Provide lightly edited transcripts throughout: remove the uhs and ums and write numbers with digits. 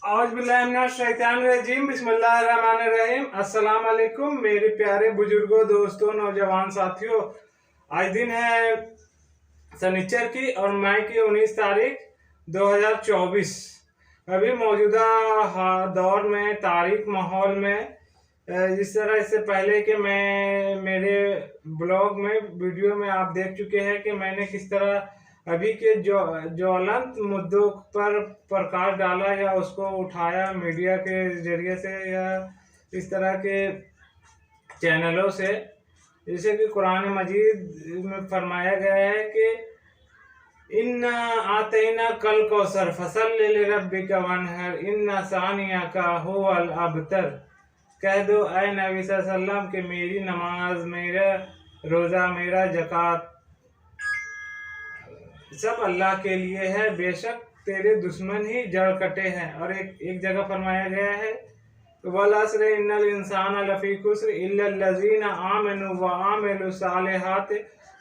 औज़ुबिल्लाहिमिनश्शैतानिर्रजीम बिस्मिल्लाहिर्रहमानिर्रहीम। अस्सलाम वालेकुम मेरे प्यारे बुजुर्गों, दोस्तों, नौजवान साथियों। आज दिन है शनिचर की और मई की 19 तारीख 2024। अभी मौजूदा दौर में तारीख माहौल में जिस तरह इससे पहले कि मैं मेरे ब्लॉग में वीडियो में आप देख चुके हैं कि मैंने किस तरह अभी के जो ज्वलंत मुद्दों पर प्रकाश डाला या उसको उठाया मीडिया के जरिए से या इस तरह के चैनलों से, जैसे कि कुरान मजीद में फरमाया गया है कि इन्ना आतैना कल कौसर फसल्लि लिरब्बिका वन्हर इन्ना सानियका हुवल अबतर। कह दो ऐ नबी सल्लल्लाहु अलैहि वसल्लम कि मेरी नमाज, मेरा रोज़ा, मेरा ज़कात सब अल्लाह के लिए है, बेशक तेरे दुश्मन ही जड़ कटे हैं। और एक जगह फरमाया गया है वल अस्र इन्नल इंसाना लफी खुस्र इल्लल्लज़ीना आमनु व आमिलु सालिहात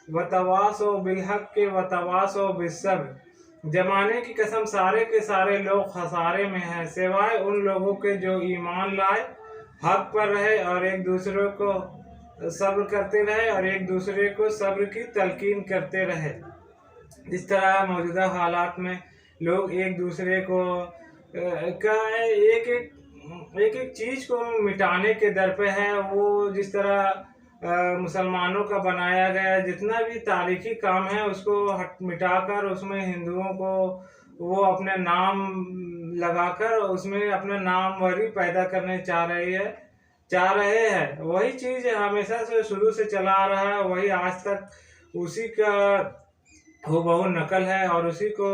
व तवासौ बिल हक़्क़ि व तवासौ बिस्सब्र। जमाने की कसम सारे के सारे लोग खसारे में हैं सिवाय उन लोगों के जो ईमान लाए, हक पर रहे और एक दूसरे को सब्र करते रहे और एक दूसरे को सब्र की तलकीन करते रहे। इस तरह मौजूदा हालात में लोग एक दूसरे को का एक एक चीज़ को मिटाने के दर पे है। वो जिस तरह मुसलमानों का बनाया गया जितना भी तारीखी काम है उसको मिटाकर उसमें हिंदुओं को वो अपने नाम लगाकर उसमें अपना नामवरी पैदा करने चाह रहे हैं। वही चीज़ हमेशा से शुरू से चला आ रहा है, वही आज तक उसी का हूबहू नकल है और उसी को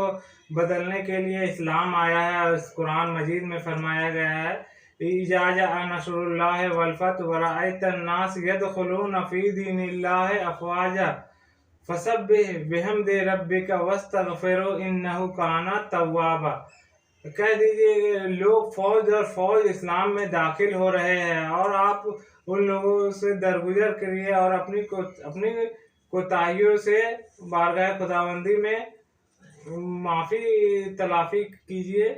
बदलने के लिए इस्लाम आया है। और कुरान मजीद में फरमाया गया है इज़ा जाअ नस्रुल्लाहि वल फतह व रअयतन नास यदखुलूना फी दीनिल्लाहि अफ़वाजा फसब्बिह बिहम्दि रब्बिका वस्तगफिरहु इन्नहु काना तव्वाबा। कह दीजिए लोग फौज और फौज इस्लाम में दाखिल हो रहे हैं और आप उन लोगों से दरगुजर करिए और अपनी कोताहियों से बारगाह खुदाबंदी में माफ़ी तलाफ़ी कीजिए।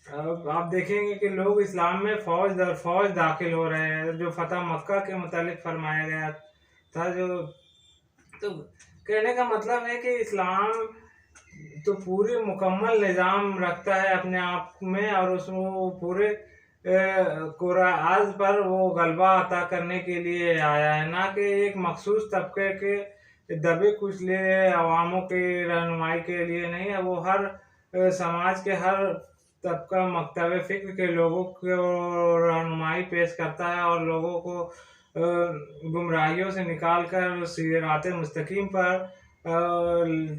आप देखेंगे कि लोग इस्लाम में फौज दर फौज दाखिल हो रहे हैं। जो फतह मक्का के मुतालिक फरमाया गया था, जो तो कहने का मतलब है कि इस्लाम तो पूरी मुकम्मल निज़ाम रखता है अपने आप में और उसमें पूरे कुरान पर वो गलबा अता करने के लिए आया है, ना कि एक मखसूस तबके के दबे कुचले अवामों के रहनुमाई के लिए नहीं है। वो हर समाज के हर तबका मकतब फ़िक्र के लोगों को रहनुमाई पेश करता है और लोगों को गुमराहियों से निकाल कर सिरात मुस्तकीम पर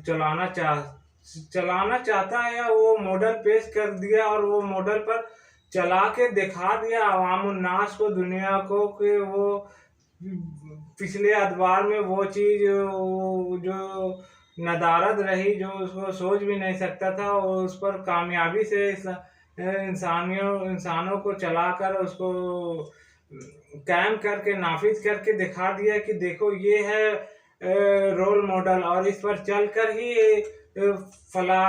चलाना चाहता है या वो मॉडल पेश कर दिया और वो मॉडल पर चला के दिखा दिया अवामुन्नास को, दुनिया को, कि वो पिछले अदवार में वो चीज़ जो नदारद रही, जो उसको सोच भी नहीं सकता था, और उस पर कामयाबी से इंसानों को चलाकर उसको कायम करके नाफिज करके दिखा दिया कि देखो ये है रोल मॉडल और इस पर चलकर ही फला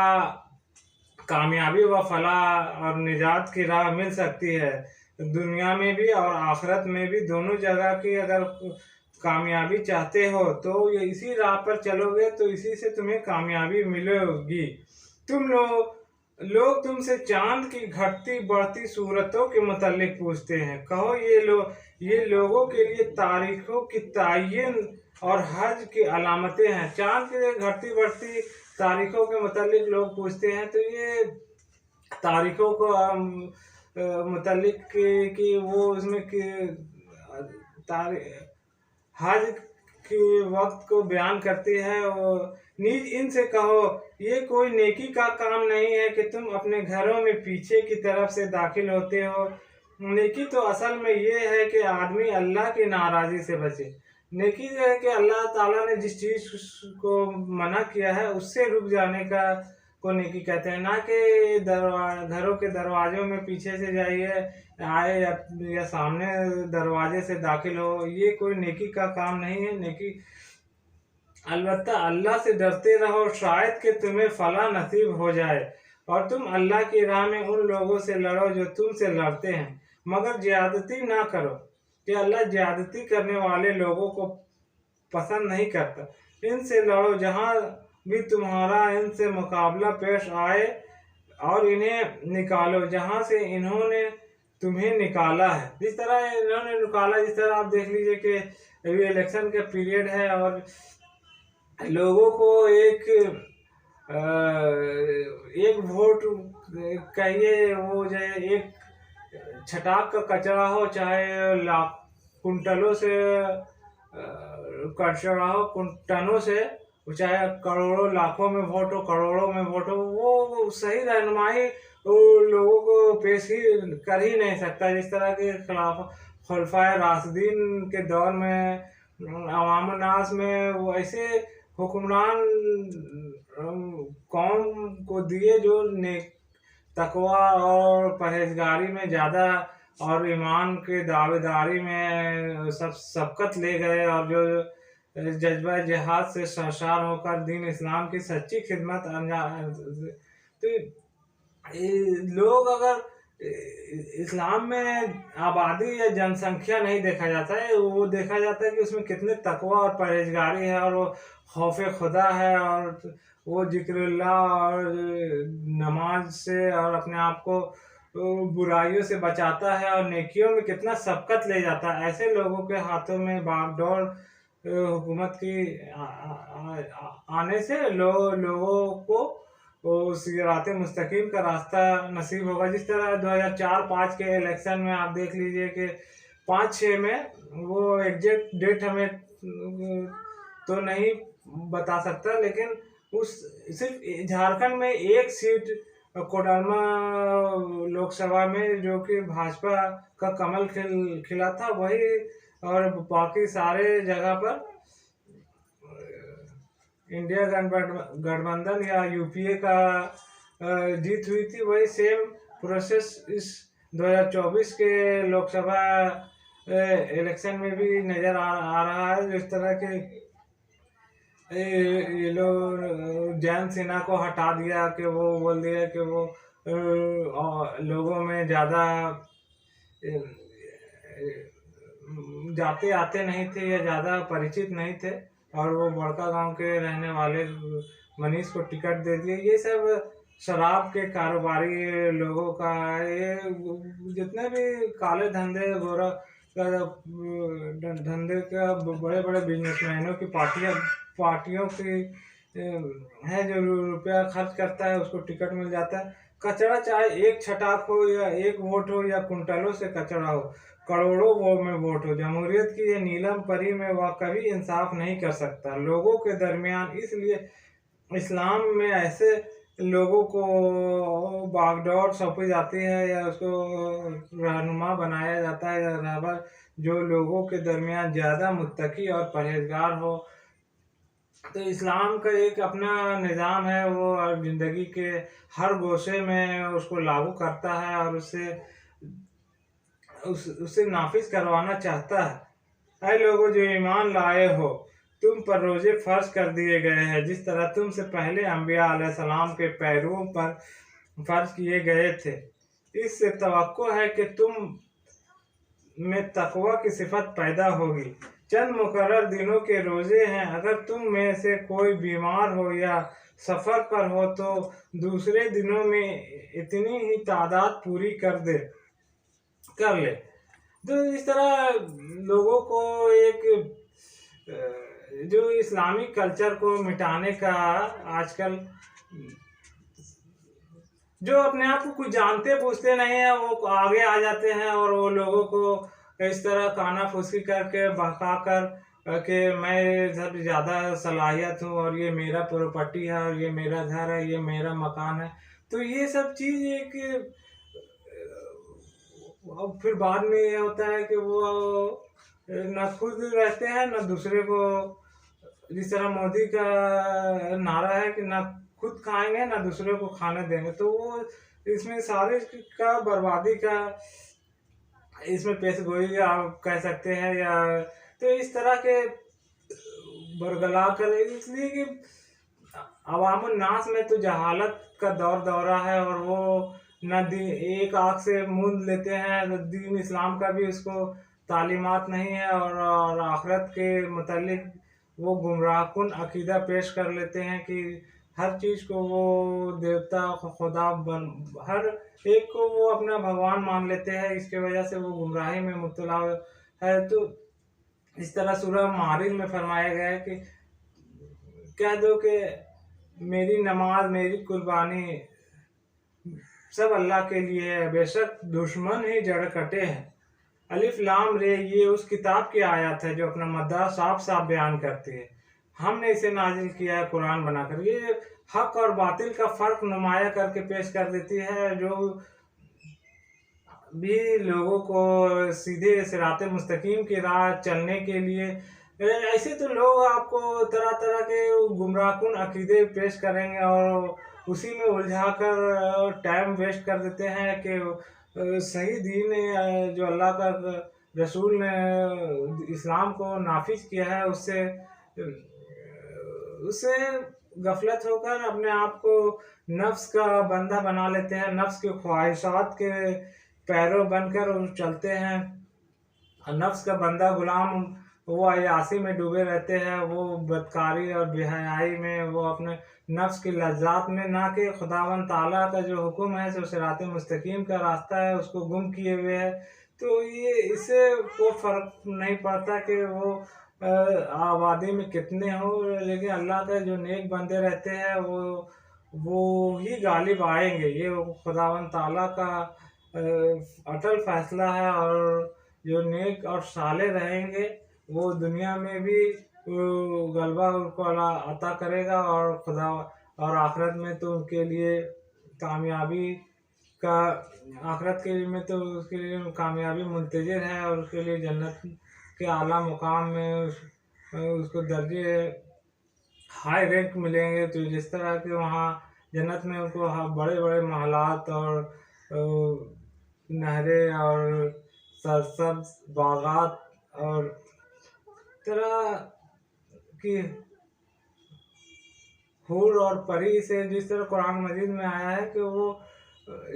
कामयाबी व फला और निजात की राह मिल सकती है। दुनिया में भी और आखिरत में भी, दोनों जगह की अगर कामयाबी चाहते हो तो ये इसी राह पर चलोगे तो इसी से तुम्हें कामयाबी मिलेगी। लोग तुमसे चांद की घटती बढ़ती सूरतों के मुतालिक पूछते हैं। कहो ये लोगों के लिए तारीखों की तायीन और हज की अलामतें हैं। चांद की घटती बढ़ती तारीखों के मुतालिक लोग पूछते हैं, तो ये तारीखों को मुतालिक कि वो उसमें हज के वक्त को बयान करती है। और नीज इनसे कहो ये कोई नेकी का काम नहीं है कि तुम अपने घरों में पीछे की तरफ से दाखिल होते हो। नेकी तो असल में ये है कि आदमी अल्लाह की नाराज़ी से बचे। नेकी जो है कि अल्लाह ताला ने जिस चीज़ को मना किया है उससे रुक जाने को नेकी कहते हैं, ना कि घरों के दरवाज़ों में पीछे से जाइए आए या सामने दरवाजे से दाखिल हो। ये कोई नेकी का काम नहीं है। नेकी अलबत्ता अल्लाह से डरते रहो, शायद कि तुम्हें फला नसीब हो जाए। और तुम अल्लाह की राह में उन लोगों से लड़ो जो तुमसे लड़ते हैं, मगर ज्यादती ना करो, कि अल्लाह ज्यादती करने वाले लोगों को पसंद नहीं करता। इनसे लड़ो जहाँ भी तुम्हारा इनसे मुकाबला पेश आए, और इन्हें निकालो जहाँ से इन्होंने तुम्हें निकाला है। जिस तरह इन्होंने निकाला, जिस तरह आप देख लीजिए कि अभी इलेक्शन का पीरियड है और लोगों को अ, एक वोट कहिए, वो जो है एक छटाक का कचरा हो, चाहे लाख कुंटलों से कचरा हो, टनों से, चाहे करोड़ों लाखों में वोट हो, करोड़ों में वोट हो, वो सही रहनुमाई वो लोगों को पेश ही कर ही नहीं सकता। जिस तरह के खिलाफ खुलफाए राशिदीन के दौर में अवाम नास में वो ऐसे हुक्मरान कौम को दिए जो नेक तकवा और परहेजगारी में ज़्यादा और ईमान के दावेदारी में सबकत ले गए, और जो जज्बा जिहाद से सरशार होकर दीन इस्लाम की सच्ची खिदमत अंजाम। तो लोग अगर इस्लाम में आबादी या जनसंख्या नहीं देखा जाता है, वो देखा जाता है कि उसमें कितने तकवा और परहेजगारी है, और वो खौफ खुदा है, और वो जिक्रुल्लाह और नमाज से और अपने आप को बुराइयों से बचाता है, और नेकियों में कितना सबकत ले जाता है। ऐसे लोगों के हाथों में बागडोर हुकूमत की आने से लोगों को उस सिरात मुस्तकीम का रास्ता नसीब होगा। जिस तरह 2004-5 के इलेक्शन में आप देख लीजिए कि 5-6 में, वो एग्जैक्ट डेट हमें तो नहीं बता सकता, लेकिन उस सिर्फ झारखंड में एक सीट कोडरमा लोकसभा में जो कि भाजपा का कमल खिला था वही, और बाकी सारे जगह पर इंडिया गठबंधन या यूपीए का जीत हुई थी। वही सेम प्रोसेस इस 2024 के लोकसभा इलेक्शन में भी नज़र आ रहा है। जिस तरह के ये लोग जयंत सिन्हा को हटा दिया, कि वो बोल दिया कि वो लोगों में ज़्यादा जाते आते नहीं थे या ज़्यादा परिचित नहीं थे, और वो बड़का गांव के रहने वाले मनीष को टिकट दे दिए। ये सब शराब के कारोबारी लोगों का, ये जितने भी काले धंधे गोरा धंधे का बड़े बड़े बिजनेसमैनों की पार्टियों की है, जो रुपया खर्च करता है उसको टिकट मिल जाता है। कचरा चाहे एक छटाक हो या एक वोट हो या कुंटलों से कचरा हो, करोड़ों वो में वोट हो, जमहूरियत की ये नीलम परी में वह कभी इंसाफ नहीं कर सकता लोगों के दरमियान। इसलिए इस्लाम में ऐसे लोगों को बागडोर सौंपी जाती है, या उसको रहनुमा बनाया जाता है, या रहबर जो लोगों के दरमियान ज़्यादा मुत्तकी और परहेजगार हो। तो इस्लाम का एक अपना निज़ाम है, वो ज़िंदगी के हर गोशे में उसको लागू करता है, और उससे नाफिज करवाना चाहता है। ऐ लोगों जो ईमान लाए हो, तुम पर रोजे फर्ज कर दिए गए हैं, जिस तरह तुमसे पहले अम्बिया अलैहिस्सलाम के पैरों पर फर्ज किए गए थे। इससे तवक्को है कि तुम में तकवा की सिफत पैदा होगी। चंद मुकर्रर दिनों के रोजे हैं, अगर तुम में से कोई बीमार हो या सफ़र पर हो तो दूसरे दिनों में इतनी ही तादाद पूरी कर ले। तो इस तरह लोगों को एक जो इस्लामिक कल्चर को मिटाने का आजकल, जो अपने आप को कुछ जानते पूछते नहीं है, वो आगे आ जाते हैं, और वो लोगों को इस तरह काना फूसी करके बहका कर कि मैं सब ज़्यादा सलाहियत हूँ, और ये मेरा प्रॉपर्टी है, और ये मेरा घर है, ये मेरा मकान है। तो ये सब चीज़ एक अब फिर बाद में ये होता है कि वो न खुद रहते हैं न दूसरे को। जिस तरह मोदी का नारा है कि ना खुद खाएंगे ना दूसरे को खाने देंगे, तो वो इसमें सारे का बर्बादी का इसमें पेश गोई आप कह सकते हैं, या तो इस तरह के बरगला कर, इसलिए कि अवामुन नास में तो जहालत का दौर दौरा है, और वो न एक आँख से मूंद लेते हैं, तो दीन इस्लाम का भी उसको तालीमात नहीं है, और आखिरत के मुतालिक वो गुमराहकुन अकीदा पेश कर लेते हैं कि हर चीज़ को वो देवता खुदा बन, हर एक को वो अपना भगवान मान लेते हैं। इसके वजह से वो गुमराही में मुब्तला है। तो इस तरह सूरह मारिज में फरमाया गया है कि कह दो कि मेरी नमाज, मेरी कुर्बानी सब अल्लाह के लिए है, बेशक दुश्मन ही जड़ कटे हैं। अलिफ लाम रे, ये उस किताब की आयत है जो अपना मद्दा साफ साफ बयान करती है। हमने इसे नाजिल किया है कुरान बनाकर। ये हक और बातिल का फ़र्क नुमाया करके पेश कर देती है, जो भी लोगों को सीधे सिराते मुस्तकीम की राह चलने के लिए। ऐसे तो लोग आपको तरह तरह के गुमराहकुन अकीदे पेश करेंगे, और उसी में उलझा कर टाइम वेस्ट कर देते हैं कि सही दीन जो अल्लाह का रसूल ने इस्लाम को नाफिज किया है, उससे उससे गफलत होकर अपने आप को नफ्स का बंदा बना लेते हैं, नफ्स की ख्वाहिशात के पैरों बनकर वो चलते हैं। नफ्स का बंदा गुलाम वो अयासी में डूबे रहते हैं, वो बदकारी और बेहयाई में, वो अपने नफ्स की लज्जात में, ना कि खुदावन ताला का जो हुक्म है, जो सिरात मुस्तकीम का रास्ता है, उसको गुम किए हुए है। तो ये इससे को फ़र्क नहीं पड़ता कि वो आबादी में कितने हो, लेकिन अल्लाह का जो नेक बंदे रहते हैं वो ही गालिब आएंगे। ये खुदावन ताला का अटल फैसला है, और जो नेक और साले रहेंगे वो दुनिया में भी गलबा उनको अल्लाह अता करेगा, और खुदा और आखिरत में तो उनके लिए कामयाबी का, आखिरत के लिए में तो उसके लिए कामयाबी मुंतज़िर है, और उसके लिए जन्नत के आला मुकाम में उसको दर्जे हाई रैंक मिलेंगे। तो जिस तरह के वहाँ जन्नत में उनको बड़े बड़े महलात और नहरें और सरसब्ज बागात और तरह की हूर और परी से, जिस तरह कुरान मजीद में आया है कि वो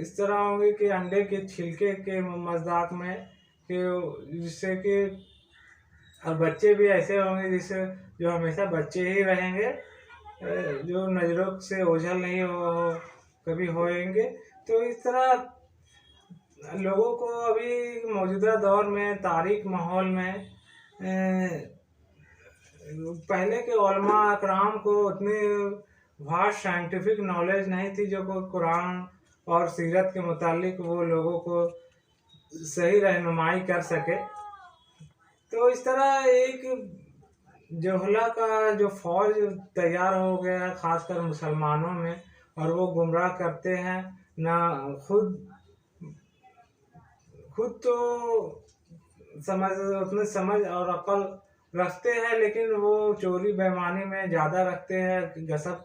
इस तरह होंगे कि अंडे के छिलके के मज़दाक में, कि जिससे कि और बच्चे भी ऐसे होंगे जिससे जो हमेशा बच्चे ही रहेंगे, जो नज़रों से ओझल नहीं कभी होएंगे। तो इस तरह लोगों को अभी मौजूदा दौर में तारीक माहौल में पहले के उलमा अकराम को उतनी वास्ट साइंटिफिक नॉलेज नहीं थी जो को कुरान और सीरत के मुतालिक वो लोगों को सही रहनुमाई कर सके। तो इस तरह एक जोहला का जो फौज तैयार हो गया है, खासकर मुसलमानों में, और वो गुमराह करते हैं। ना खुद तो उतने समझ और अकल रखते हैं, लेकिन वो चोरी बेईमानी में ज़्यादा रखते हैं, गसब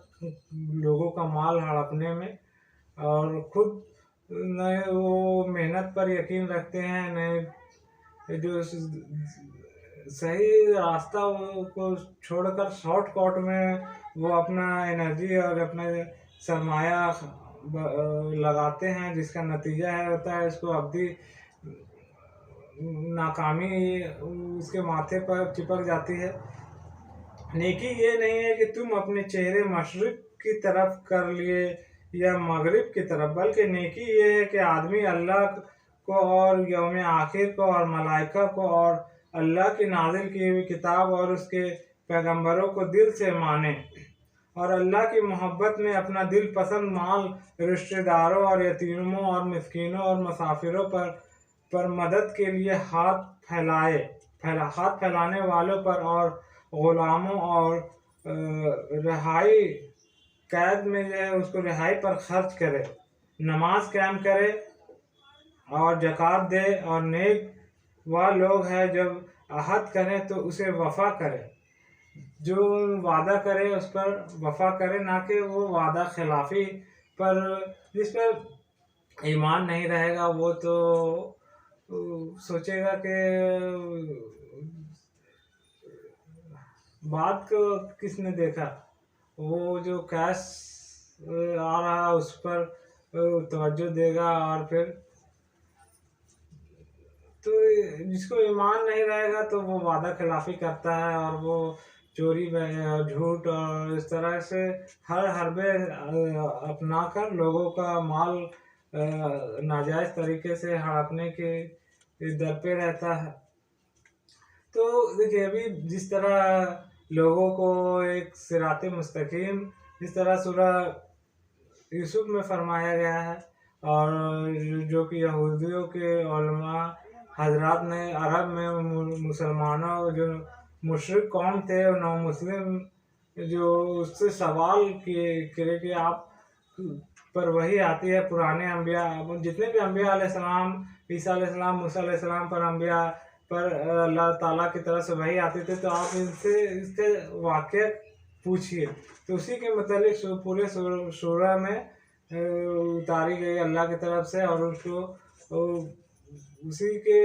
लोगों का माल हड़पने में, और खुद न वो मेहनत पर यकीन रखते हैं, न जो सही रास्ता को छोड़कर शॉर्टकट में वो अपना एनर्जी और अपना सरमाया लगाते हैं, जिसका नतीजा है होता है इसको अवधि नाकामी उसके माथे पर चिपक जाती है। नेकी ये नहीं है कि तुम अपने चेहरे मशरिक की तरफ कर लिए या मगरिब की तरफ, बल्कि नेकी ये है कि आदमी अल्लाह को और यौम आखिर को और मलाइका को और अल्लाह की नाजिल की हुई किताब और उसके पैगंबरों को दिल से माने, और अल्लाह की मोहब्बत में अपना दिल पसंद माल रिश्तेदारों और यतीमों और मिस्कीनों और मुसाफिरों पर मदद के लिए हाथ फैलाने वालों पर और ग़ुलामों और रिहाई कैद में जो है उसको रिहाई पर खर्च करे, नमाज कायम करे और ज़कात दे, और नेक वह लोग हैं जब अहद करें तो उसे वफ़ा करे, जो वादा करे उस पर वफ़ा करे, ना कि वो वादा खिलाफ़ी पर, जिस पर ईमान नहीं रहेगा वो तो सोचेगा कि बात को किसने देखा, वो जो कैश आ रहा है उस पर तवज्जो देगा, और फिर तो जिसको ईमान नहीं रहेगा तो वो वादा खिलाफी करता है, और वो चोरी और झूठ और इस तरह से हर हरबे अपना कर लोगों का माल नाजायज तरीके से हड़पने के दर पे रहता है। तो देखिए, अभी जिस तरह लोगों को एक सिराते मुस्तकीम, जिस तरह सूरह यूसुफ में फरमाया गया है, और जो कि यहूदियों के उलमा हजरात ने अरब में मुसलमानों जो मुशरिक कौम थे और नौ मुस्लिम जो उससे सवाल किए करे कि आप पर वही आती है पुराने अम्बिया, जितने भी अम्बिया अलैहिस्सलाम, ईसा अलैहिस्सलाम, मूसा अलैहिस्सलाम पर अम्बिया पर अल्लाह ताला की तरफ से वही आते थे, तो आप इनसे इसके वाक़े पूछिए। तो उसी के मतलब पूरे सूरह में उतारी गई अल्लाह की तरफ से, और उसको उसी के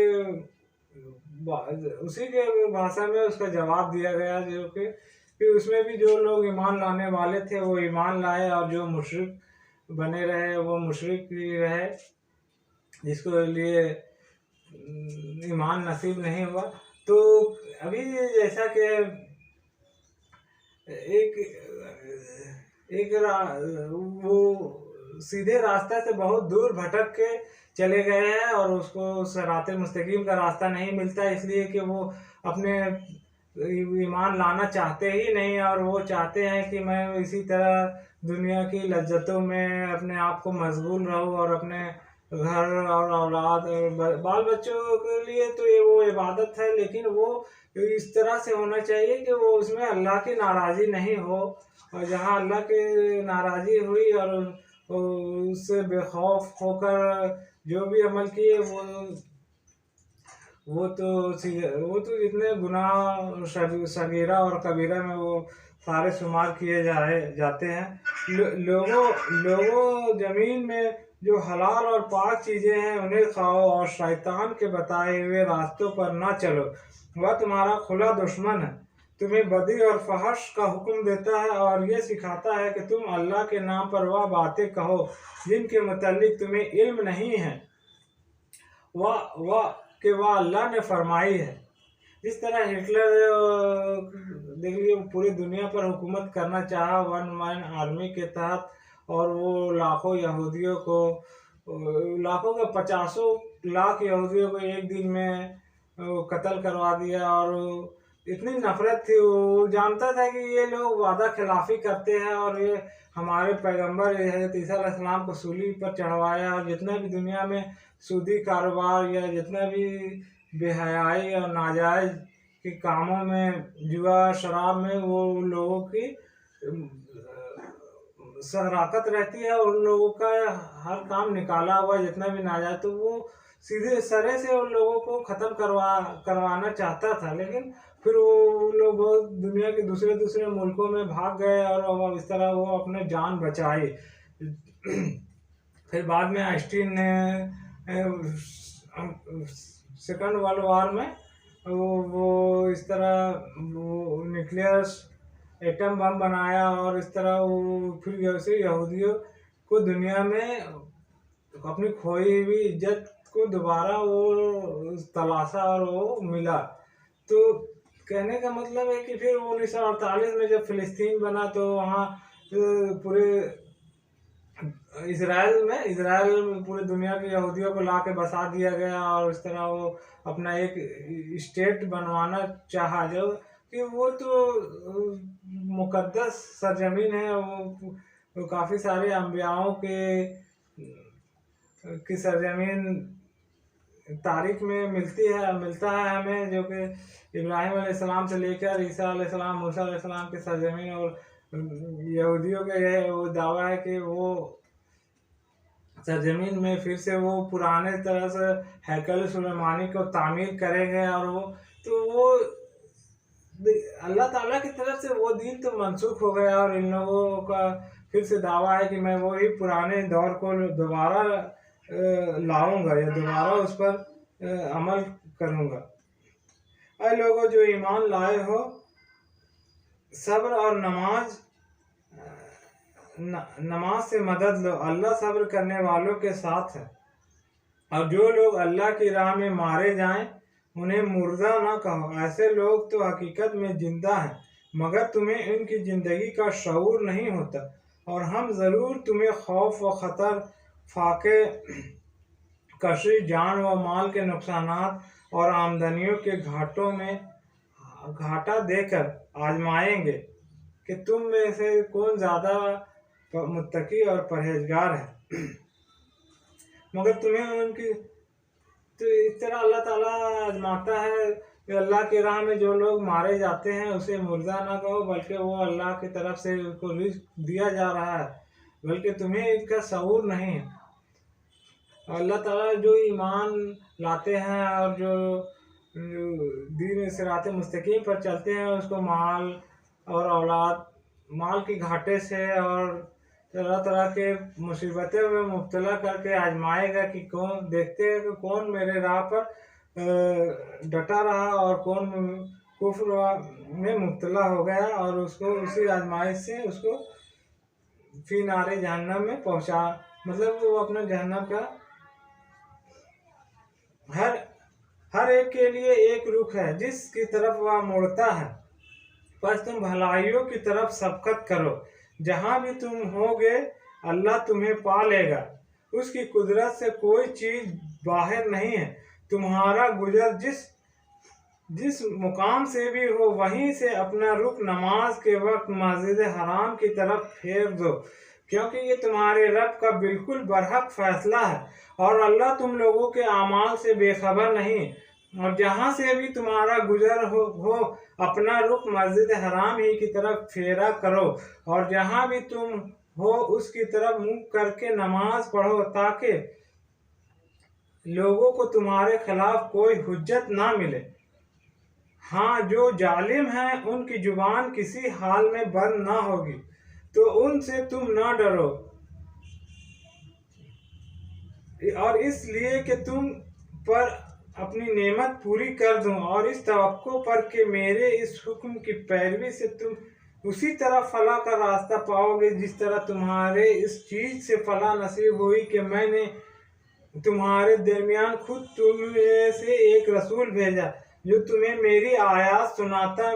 उसी के भाषा में उसका जवाब दिया गया, जो कि फिर उसमें भी जो लोग ईमान लाने वाले थे वो ईमान लाए, और जो मुशरिक बने रहे वो मुशरिक ही रहे, जिसको लिए ईमान नसीब नहीं हुआ। तो अभी जैसा कि एक एक वो सीधे रास्ते से बहुत दूर भटक के चले गए हैं, और उसको सिराते मुस्तकीम का रास्ता नहीं मिलता, इसलिए कि वो अपने ईमान लाना चाहते ही नहीं, और वो चाहते हैं कि मैं इसी तरह दुनिया की लज्जतों में अपने आप को मशगूल रहूं, और अपने घर और औलाद और बाल बच्चों के लिए तो ये वो इबादत है, लेकिन वो इस तरह से होना चाहिए कि वो उसमें अल्लाह की नाराज़ी नहीं हो, और जहाँ अल्लाह की नाराज़ी हुई और उससे बेखौफ होकर जो भी अमल किए वो तो जितने गुनाह सगीरा और कबीरा में वो सारे शुमार किए जाते हैं। लोगों ज़मीन में जो हलाल और पाक चीज़ें हैं उन्हें खाओ, और शैतान के बताए हुए रास्तों पर न चलो, वह तुम्हारा खुला दुश्मन है, तुम्हें बदी और फहश का हुक्म देता है, और ये सिखाता है कि तुम अल्लाह के नाम पर वह बातें कहो जिनके मुतालिक तुम्हें इल्म नहीं है, वह अल्लाह ने फरमाई है। जिस तरह हिटलर देख लीजिए पूरी दुनिया पर हुकूमत करना चाहा वन मैन आर्मी के तहत, और वो लाखों के 50 लाख यहूदियों को एक दिन में कत्ल करवा दिया, और इतनी नफरत थी, वो जानता था कि ये लोग वादा खिलाफी करते हैं, और ये हमारे पैगंबर हज़रत ईसा अलैहिस्सलाम को सूली पर चढ़वाया, और जितना भी दुनिया में सूदी कारोबार या जितना भी बेहयाई और नाजायज के कामों में, जुआ शराब में वो लोगों की शराकत रहती है, और उन लोगों का हर काम निकाला हुआ जितना भी नाजायज, तो वो सीधे सरे से उन लोगों को ख़त्म करवाना चाहता था। लेकिन फिर वो लोग बहुत दुनिया के दूसरे मुल्कों में भाग गए, और इस तरह वो अपने जान बचाई। फिर बाद में आइंस्टीन ने सेकंड वर्ल्ड वार में वो इस तरह वो न्यूक्लियर एटम बम बनाया, और इस तरह वो फिर जैसे यहूदियों को दुनिया में अपनी खोई हुई इज्जत को दोबारा वो तलाशा और वो मिला। तो कहने का मतलब है कि फिर 1948 में जब फ़िलिस्तीन बना, तो वहाँ पूरे इज़राइल पूरी दुनिया के यहूदियों को ला के बसा दिया गया, और इस तरह वो अपना एक स्टेट बनवाना चाहा, जो कि वो तो मुकद्दस सरजमीन है, वो काफ़ी सारे अम्बियाओं की सरजमीन तारीख में मिलता है हमें, जो कि इब्राहिम अलैहिस्सलाम से लेकर ईसा अलैहिस्सलाम, मूसा अलैहिस्सलाम की सरजमीन, और यहूदियों का यह वो दावा है कि वो सरजमीन में फिर से वो पुराने तरह से हैकल सुलेमानी को तामीर करेंगे, और वो अल्लाह ताला की तरफ से वो दिन तो मनसूख हो गया, और इन लोगों का फिर से दावा है कि मैं वही पुराने दौर को दोबारा लाऊंगा, या दोबारा उस पर अमल करूंगा। ऐ लोगों जो ईमान लाए हो, सब्र और नमाज नमाज से मदद लो, अल्लाह सब्र करने वालों के साथ है। और जो लोग अल्लाह की राह में मारे जाएं उन्हें मुर्दा न कहो, ऐसे लोग तो हकीकत में जिंदा हैं मगर तुम्हें इनकी ज़िंदगी का शऊर नहीं होता। और हम ज़रूर तुम्हें खौफ व ख़तर, फाके, कशी, जान व माल के नुकसानात और आमदनियों के घाटा देकर आजमाएंगे कि तुम में से कौन ज़्यादा मुत्तकी और परहेजगार है। मगर तुम्हें उनकी तो इस तरह अल्लाह ताला आजमाता है कि अल्लाह की राह में जो लोग मारे जाते हैं उसे मुर्दा ना कहो, बल्कि वो अल्लाह की तरफ से उनको रिज़्क दिया जा रहा है, बल्कि तुम्हें इसका शऊर नहीं है। अल्लाह ताला जो ईमान लाते हैं और जो दीन सिरात मुस्तकीम पर चलते हैं उसको माल और औलाद, माल की घाटे से और तरह तरह के मुसीबतों में मुब्तला करके आजमाएगा कि कौन, देखते हैं कि कौन मेरे राह पर डटा रहा और कौन कुफ्र में मुब्तला हो गया, और उसको उसी आजमाइश से उसको फी नारे जहन्नम में पहुंचा, मतलब वो अपना जहन्नम का हर एक के लिए एक रुख है जिसकी तरफ वह मुड़ता है। बस तुम भलाइयों की तरफ सबकत करो, जहाँ भी तुम होगे अल्लाह तुम्हें पा लेगा, उसकी कुदरत से कोई चीज़ बाहर नहीं है। तुम्हारा गुजर जिस मुकाम से भी हो वहीं से अपना रुख नमाज के वक्त मस्जिद हराम की तरफ फेर दो, क्योंकि ये तुम्हारे रब का बिल्कुल बरहक फैसला है और अल्लाह तुम लोगों के अमाल से बेखबर नहीं। और जहाँ से भी तुम्हारा गुजर हो अपना रुख मस्जिद हराम ही की तरफ फेरा करो, और जहाँ भी तुम हो उसकी तरफ मुंह करके नमाज पढ़ो, ताकि लोगों को तुम्हारे खिलाफ कोई हुज्जत ना मिले। हाँ, जो जालिम हैं उनकी जुबान किसी हाल में बंद ना होगी, तो उनसे तुम ना डरो, और इसलिए कि तुम पर अपनी नेमत पूरी कर दूं, और इस तवक्को पर कि मेरे इस हुक्म की पैरवी से तुम उसी तरह फलाह का रास्ता पाओगे जिस तरह तुम्हारे इस चीज़ से फलाह नसीब हुई कि मैंने तुम्हारे दरमियान खुद तुम्हें से एक रसूल भेजा जो तुम्हें मेरी आयात सुनाता,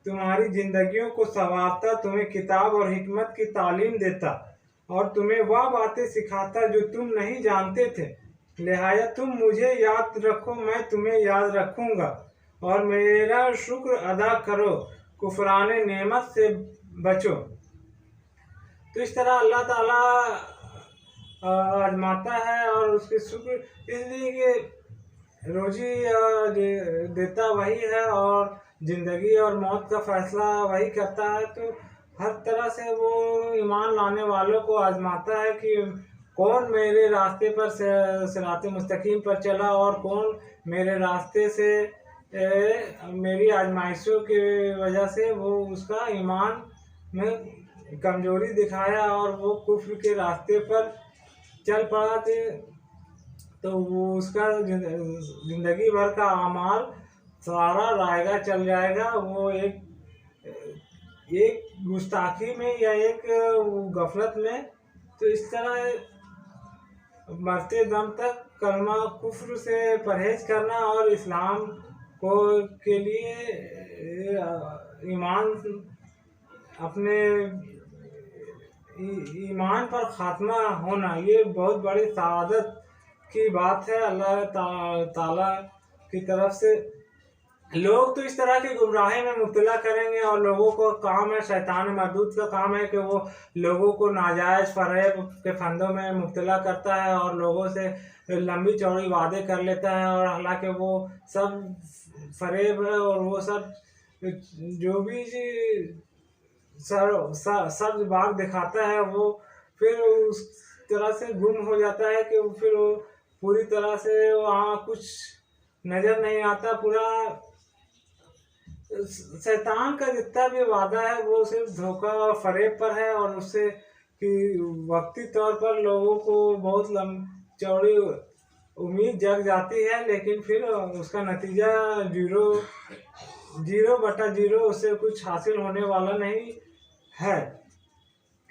तुम्हारी जिंदगियों को संवारता, तुम्हें किताब और हिकमत की तालीम देता और तुम्हें वह बातें सिखाता जो तुम नहीं जानते थे। लिहाजा तुम मुझे याद रखो, मैं तुम्हें याद रखूंगा, और मेरा शुक्र अदा करो, कुफराने नेमत से बचो। तो इस तरह अल्लाह ताला आजमाता है और उसके शुक्र, इसलिए कि रोजी देता वही है और ज़िंदगी और मौत का फैसला वही करता है। तो हर तरह से वो ईमान लाने वालों को आजमाता है कि कौन मेरे रास्ते पर सिरात मुस्तकीम पर चला और कौन मेरे रास्ते से मेरी आजमाइशों की वजह से वो उसका ईमान में कमजोरी दिखाया और वो कुफ्र के रास्ते पर चल पड़ा थे। तो वो उसका ज़िंदगी भर का अमाल सारा रायगा चल जाएगा। वो एक गुस्ताखी में या एक गफलत में, तो इस तरह मरते दम तक कलमा कुफ्र से परहेज करना और इस्लाम को के लिए अपने ईमान पर ख़ात्मा होना, ये बहुत बड़ी सआदत की बात है अल्लाह ताला की तरफ से। लोग तो इस तरह की गुमराही में मुब्तला करेंगे और लोगों को काम है, शैतान मरदूद का काम है कि वो लोगों को नाजायज़ फ़रेब के फंदों में मुब्तला करता है और लोगों से लंबी चौड़ी वादे कर लेता है, और हालांकि वो सब फ़रेब है और वो सब जो भी सब्ज बाग दिखाता है वो फिर उस तरह से गुम हो जाता है कि फिर वो पूरी तरह से वहाँ कुछ नज़र नहीं आता। पूरा शैतान का जितना भी वादा है वो सिर्फ धोखा और फरेब पर है, और उससे कि वक्ती तौर पर लोगों को बहुत चौड़ी उम्मीद जग जाती है, लेकिन फिर उसका नतीजा 0/0 उससे कुछ हासिल होने वाला नहीं है।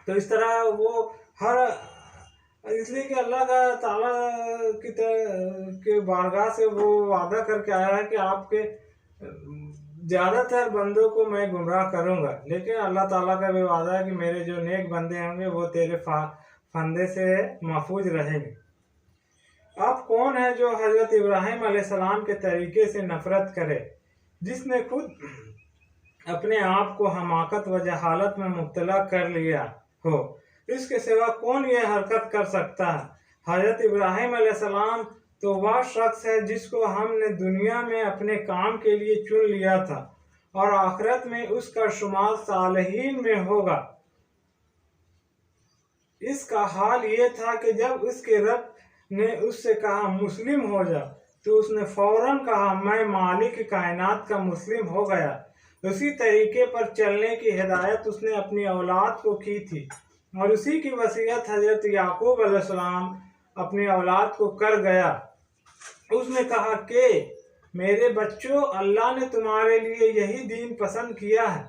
तो इस तरह वो हर, इसलिए कि अल्लाह का ताला की के बारगाह से वो वादा करके आया है कि आपके ज़्यादातर बंदों को मैं गुमराह करूंगा, लेकिन अल्लाह ताला का भी वादा है कि मेरे जो नेक बंदे होंगे वो तेरे फंदे से महफूज रहेंगे। आप कौन है जो हज़रत इब्राहिम अलैहिस्सलाम के तरीके से नफरत करे, जिसने खुद अपने आप को हमाकत व जहालत में मुब्तला कर लिया हो? इसके सिवा कौन ये हरकत कर सकता है? हज़रत इब्राहिम अलैहिस्सलाम तो वह शख्स है जिसको हमने दुनिया में अपने काम के लिए चुन लिया था और आखिरत में उसका शुमार सालिहीन में होगा। इसका हाल ये था कि जब उसके रब ने उससे कहा मुस्लिम हो जा, तो उसने फौरन कहा मैं मालिक कायनात का मुस्लिम हो गया। उसी तरीके पर चलने की हिदायत उसने अपनी औलाद को की थी और उसी की वसीयत हजरत याकूब अलैहिस्सलाम अपनी औलाद को कर गया। उसने कहा कि मेरे बच्चों, अल्लाह ने तुम्हारे लिए यही दीन पसंद किया है,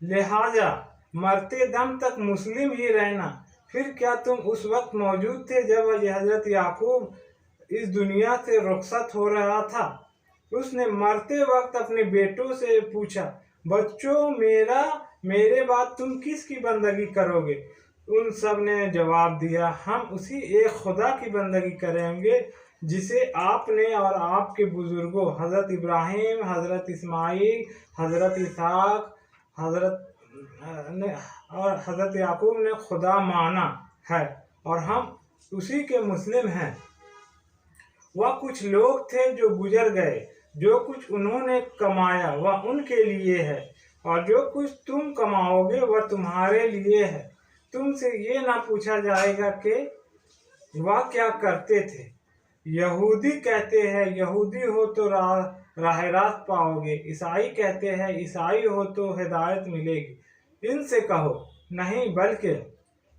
लिहाजा मरते दम तक मुस्लिम ही रहना। फिर क्या तुम उस वक्त मौजूद थे जब हजरत याकूब इस दुनिया से रुखसत हो रहा था? उसने मरते वक्त अपने बेटों से पूछा, बच्चों मेरे बाद तुम किसकी बंदगी करोगे? उन सब ने जवाब दिया, हम उसी एक खुदा की बंदगी करेंगे जिसे आपने और आपके बुजुर्गों हज़रत इब्राहिम, हज़रत इस्माइल, हज़रत इसहाक, हज़रत ने और हज़रत याकूब ने खुदा माना है और हम उसी के मुस्लिम हैं। वह कुछ लोग थे जो गुजर गए, जो कुछ उन्होंने कमाया वह उनके लिए है और जो कुछ तुम कमाओगे वह तुम्हारे लिए है। तुमसे ये ना पूछा जाएगा कि वह क्या करते थे। यहूदी कहते हैं यहूदी हो तो राह रास्त पाओगे, ईसाई कहते हैं ईसाई हो तो हिदायत मिलेगी। इनसे कहो नहीं, बल्कि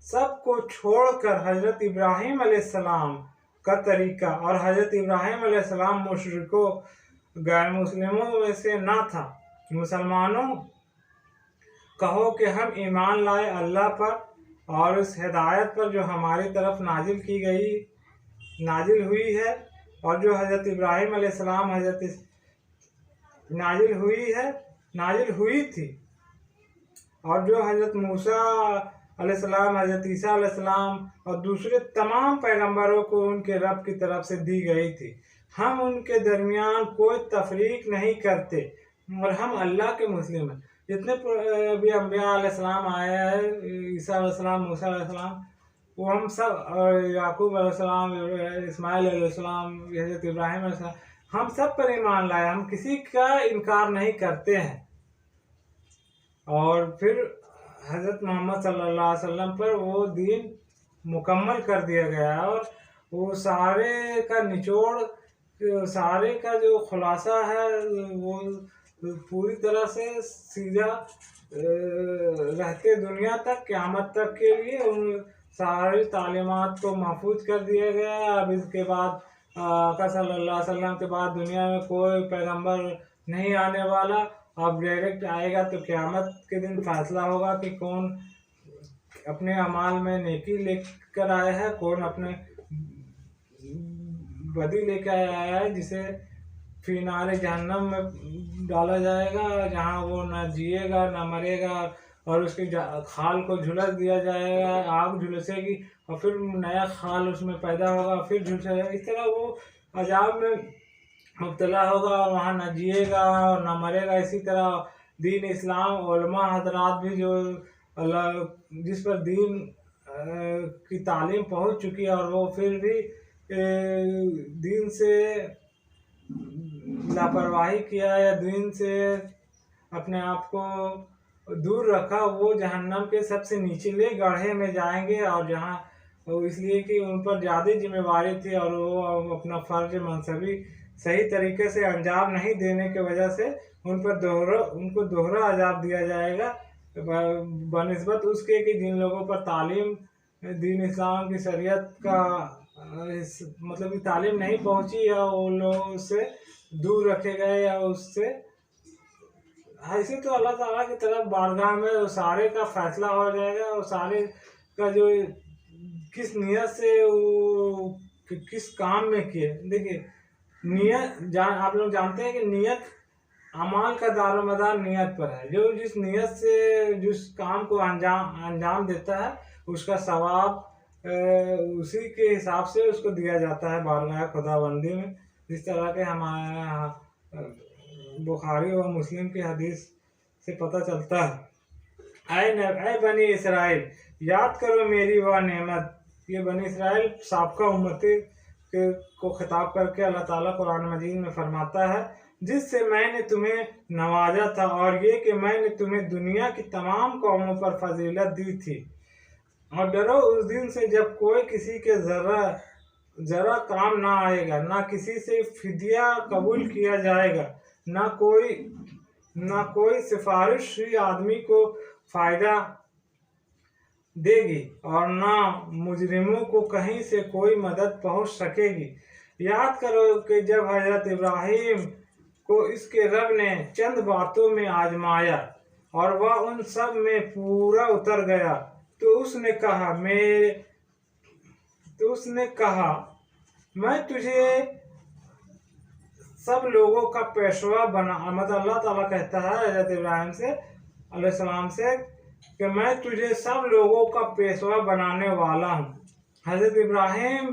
सबको छोड़कर हजरत इब्राहिम अलैहिस्सलाम का तरीका, और हजरत इब्राहिम अलैहिस्सलाम मुशरिकों गैर मुस्लिमों में से ना था। मुसलमानों, कहो कि हम ईमान लाए अल्लाह पर और उस हिदायत पर जो हमारी तरफ नाजिल हुई है और जो हजरत इब्राहिम अलैहिस्सलाम नाजिल हुई थी और जो हजरत मूसा अलैहिस्सलाम, हजरत ईसा अलैहिस्सलाम और दूसरे तमाम पैगंबरों को उनके रब की तरफ से दी गई थी। हम उनके दरमियान कोई तफरीक नहीं करते और हम अल्लाह के मुस्लिम हैं। जितने भी अम्बिया अलैहिस्सलाम आया है, ईसा अलैहिस्सलाम, मूसा अलैहिस्सलाम, वो हम सब, और याकूब अलैहिस्सलाम, इस्माइल अलैहिस्सलाम, हजरत इब्राहिम अलैहिस्सलाम, हम सब पर ईमान लाए। हम किसी का इनकार नहीं करते हैं। और फिर हज़रत मोहम्मद सल्लल्लाहु अलैहि वसल्लम पर वो दीन मुकम्मल कर दिया गया और वो सारे का निचोड़, सारे का जो खुलासा है वो पूरी तरह से सीधा रहते दुनिया तक, क़यामत तक के लिए उन सारी तालीमात को महफूज कर दिया गया है। अब इसके बाद आका सल्लल्लाहु अलैहि वसल्लम के बाद दुनिया में कोई पैगंबर नहीं आने वाला। अब डायरेक्ट आएगा तो क़यामत के दिन फैसला होगा कि कौन अपने अमाल में नेकी लेकर आया है, कौन अपने बदी लेकर आया है, जिसे फिनारे जहन्नम में डाला जाएगा, जहाँ वो न जिएगा न मरेगा और उसके खाल को झुलस दिया जाएगा, आग झुलसेगी और फिर नया खाल उसमें पैदा होगा, फिर झुलसेगा। इस तरह वो अजाब में मुब्तला होगा और वहाँ न जिएगा और न मरेगा। इसी तरह दीन इस्लाम उलमा हजरात भी जो अल्लाह जिस पर दीन की तालीम पहुँच चुकी है और वो फिर भी दीन से लापरवाही किया या दीन से अपने आप को दूर रखा, वो जहन्नम के सबसे निचले गड्ढे में जाएंगे। और जहाँ वो इसलिए कि उन पर ज़्यादा जिम्मेवारी थी और वो अपना फ़र्ज मनसबी सही तरीके से अंजाम नहीं देने की वजह से उनको दोहरा अजाब दिया जाएगा बनिस्बत उसके कि जिन लोगों पर तालीम दीन इस्लाम की शरीयत का मतलब कि तालीम नहीं पहुंची या उन लोगों से दूर रखे गए या उससे ऐसे तो अल्लाह ताला की तरफ बारगाह में वो सारे का फैसला हो जाएगा, और सारे का जो किस नियत से वो किस काम में किए। देखिए नियत आप लोग जानते हैं कि नियत अमाल का दारोमदार नियत पर है। जो जिस नियत से जिस काम को अंजाम अंजाम देता है उसका सवाब उसी के हिसाब से उसको दिया जाता है बारगाह खुदाबंदी में। जिस तरह के हमारे यहाँ बुखारी और मुस्लिम की हदीस से पता चलता है। ऐ बनी इसराइल, याद करो मेरी वह नेमत। ये बनी इसराइल साबका उम्मती को खिताब करके अल्लाह ताला कुरान मजीद में फरमाता है, जिससे मैंने तुम्हें नवाजा था, और ये कि मैंने तुम्हें दुनिया की तमाम कौमों पर फजीलत दी थी। और डरो उस दिन से जब कोई किसी के जरा काम ना आएगा, ना किसी से फिदिया कबूल किया जाएगा, ना कोई सिफारिश ही आदमी को फायदा देगी, और ना मुजरिमों को कहीं से कोई मदद पहुंच सकेगी। याद करो कि जब हजरत इब्राहिम को इसके रब ने चंद बातों में आजमाया और वह उन सब में पूरा उतर गया, तो उसने कहा मैं तुझे सब लोगों का पेशवा बना, मतलब अल्लाह ताला कहता है हजरत इब्राहिम से अलैहिस्सलाम से कि मैं तुझे सब लोगों का पेशवा बनाने वाला हूँ। हजरत इब्राहिम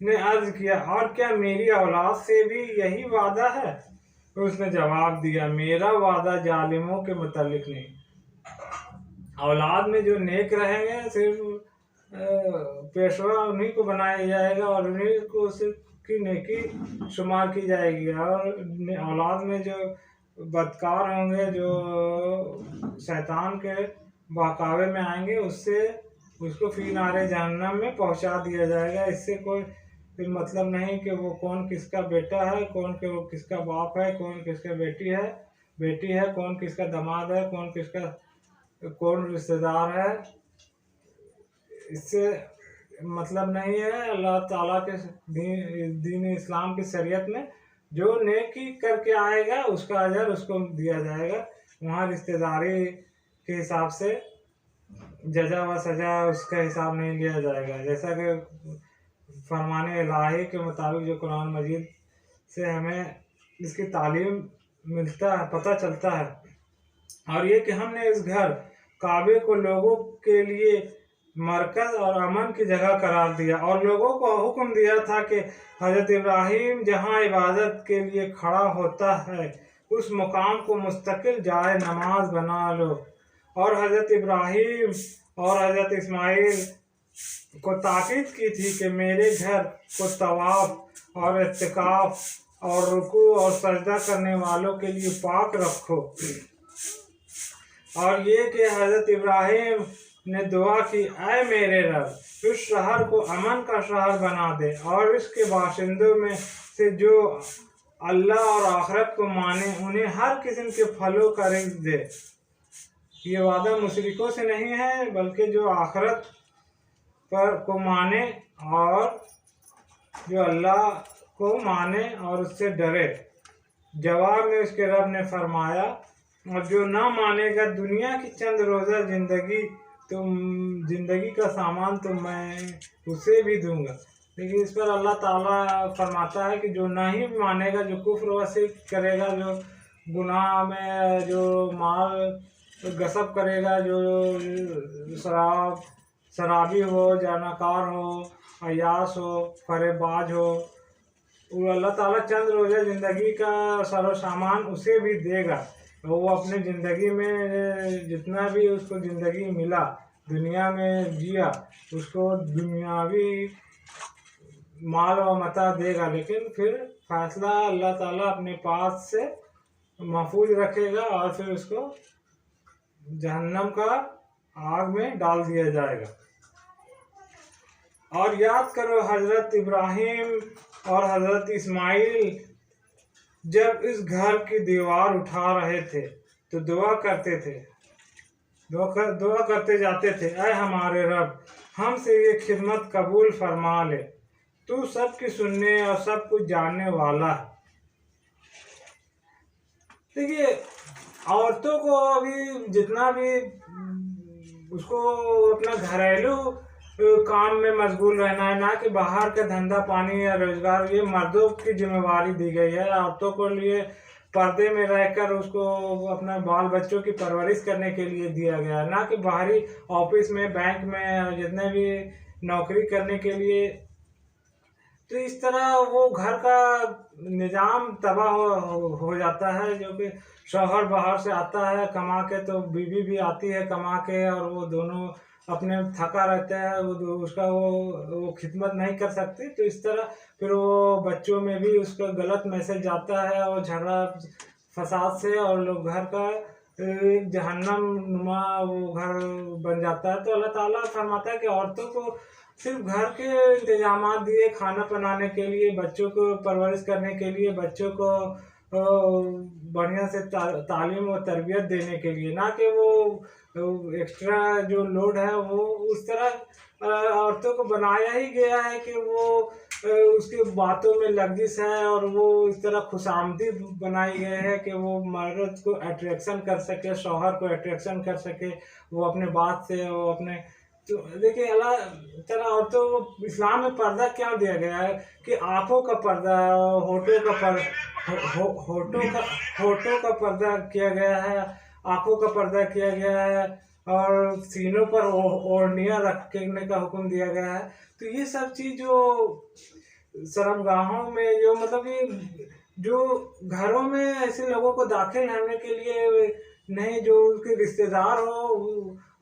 ने अर्ज किया, और क्या मेरी औलाद से भी यही वादा है? तो उसने जवाब दिया, मेरा वादा जालिमों के मुतालिक नहीं। औलाद में जो नेक रहेंगे सिर्फ पेशवा उन्हीं को बनाया जाएगा और उन्हीं को की नेकी शुमार की जाएगी। और औलाद में जो बदकार होंगे, जो शैतान के बहकावे में आएंगे, उसको फी नारे जहन्नम में पहुंचा दिया जाएगा। इससे कोई फिर मतलब नहीं कि वो कौन किसका बेटा है, कौन किसका बाप है, कौन किसका बेटी है, कौन किसका दामाद है, कौन रिश्तेदार है। इससे मतलब नहीं है। अल्लाह ताला के दीन इस्लाम की शरीयत में जो नेकी करके आएगा उसका अजर उसको दिया जाएगा। वहाँ रिश्तेदारी के हिसाब से जजा व सजा उसका हिसाब नहीं लिया जाएगा। जैसा कि फरमाने इलाही के मुताबिक जो कुरान मजीद से हमें इसकी तालीम मिलता है, पता चलता है, और ये कि हमने इस घर काबे को लोगों के लिए मरकज और अमन की जगह करार दिया, और लोगों को हुक्म दिया था कि हजरत इब्राहिम जहाँ इबादत के लिए खड़ा होता है उस मुकाम को मुस्तकिल जाए नमाज बना लो। और हजरत इब्राहिम और हजरत इस्माइल को ताकीद की थी कि मेरे घर को तवाफ और इत्तिकाफ और रुकू और सजदा करने वालों के लिए पाक रखो। और ये कि हजरत इब्राहिम ने दुआ की, ऐ मेरे रब, इस शहर को अमन का शहर बना दे, और इसके बाशिंदों में से जो अल्लाह और आखिरत को माने उन्हें हर किस्म के फलों का रिज़्क़ दे। ये वादा मुशरिकों से नहीं है, बल्कि जो आखिरत पर को माने और जो अल्लाह को माने और उससे डरे। जवाब में उसके रब ने फरमाया, और जो ना मानेगा दुनिया की चंद रोज़ा जिंदगी का सामान तो मैं उसे भी दूंगा। लेकिन इस पर अल्लाह ताला फरमाता है कि जो नहीं मानेगा, जो कुफ्र वसी करेगा, जो गुनाह में जो माल गसब करेगा, जो शराबी हो, जनाकार हो, अयास हो, फरेबाज हो, वो अल्लाह ताला चंद रोज़ा ज़िंदगी का सारा सामान उसे भी देगा। वो अपने ज़िंदगी में जितना भी उसको ज़िंदगी मिला, दुनिया में जिया, उसको दुनियावी माल व मता देगा, लेकिन फिर फैसला अल्लाह ताला अपने पास से महफूज रखेगा और फिर उसको जहन्नम का आग में डाल दिया जाएगा। और याद करो हजरत इब्राहिम और हजरत इस्माइल जब इस घर की दीवार उठा रहे थे तो दुआ करते जाते थे, ऐ हमारे रब, हमसे ये खिदमत कबूल फरमा ले, तू सबकी सुनने और सब कुछ जानने वाला है। देखिए औरतों को अभी जितना भी उसको अपना घरेलू काम में मशगूल रहना है, ना कि बाहर का धंधा पानी या रोजगार। ये मर्दों की जिम्मेवारी दी गई है। औरतों को लिए पर्दे में रहकर उसको अपना बाल बच्चों की परवरिश करने के लिए दिया गया है, ना कि बाहरी ऑफिस में, बैंक में, जितने भी नौकरी करने के लिए। तो इस तरह वो घर का निजाम तबाह हो जाता है। जो कि शौहर बाहर से आता है कमा के, तो बीवी भी आती है कमा के, और वो दोनों अपने थका रहता है, उसका वो खिदमत नहीं कर सकती। तो इस तरह फिर वो बच्चों में भी उसका गलत मैसेज जाता है, और झगड़ा फसाद से, और लोग घर का एक जहन्नम नुमा वो घर बन जाता है। तो अल्लाह ताला फरमाता है कि औरतों को सिर्फ घर के इंतजाम दिए, खाना बनाने के लिए, बच्चों को परवरिश करने के लिए, बच्चों को बढ़िया से तालीम और तरबियत देने के लिए, ना कि वो एक्स्ट्रा जो लोड है वो उस तरह औरतों को बनाया ही गया है कि वो उसकी बातों में लग्जिश है, और वो इस तरह खुशामदीद बनाई गई है कि वो मर्द को अट्रैक्शन कर सके, शौहर को अट्रैक्शन कर सके वो अपने बात से, वो अपने। तो देखिए अल्लाह ताला औरतों को इस्लाम में पर्दा क्यों दिया गया है कि आंखों का पर्दा, होठों का होठों का पर्दा किया गया है, आंखों का पर्दा किया गया है, और सीनों पर ओढ़नियां रखने का हुक्म दिया गया है। तो ये सब चीज जो शर्मगाहों में, जो मतलब कि जो घरों में ऐसे लोगों को दाखिल रहने के लिए नहीं, जो उनके रिश्तेदार हो,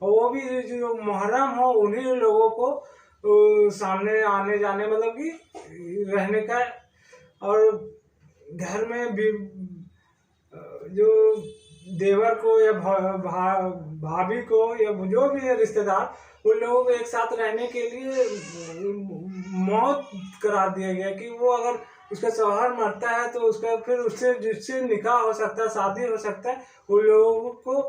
और वो भी जो मुहर्रम हो, उन्हीं लोगों को सामने आने जाने, मतलब कि रहने का। और घर में भी जो देवर को या भाभी को या जो भी है रिश्तेदार, उन लोगों को एक साथ रहने के लिए मौत करा दिया गया कि वो अगर उसका शौहर मरता है तो उसका फिर उससे जिससे निकाह हो सकता है, शादी हो सकता है, उन लोगों को।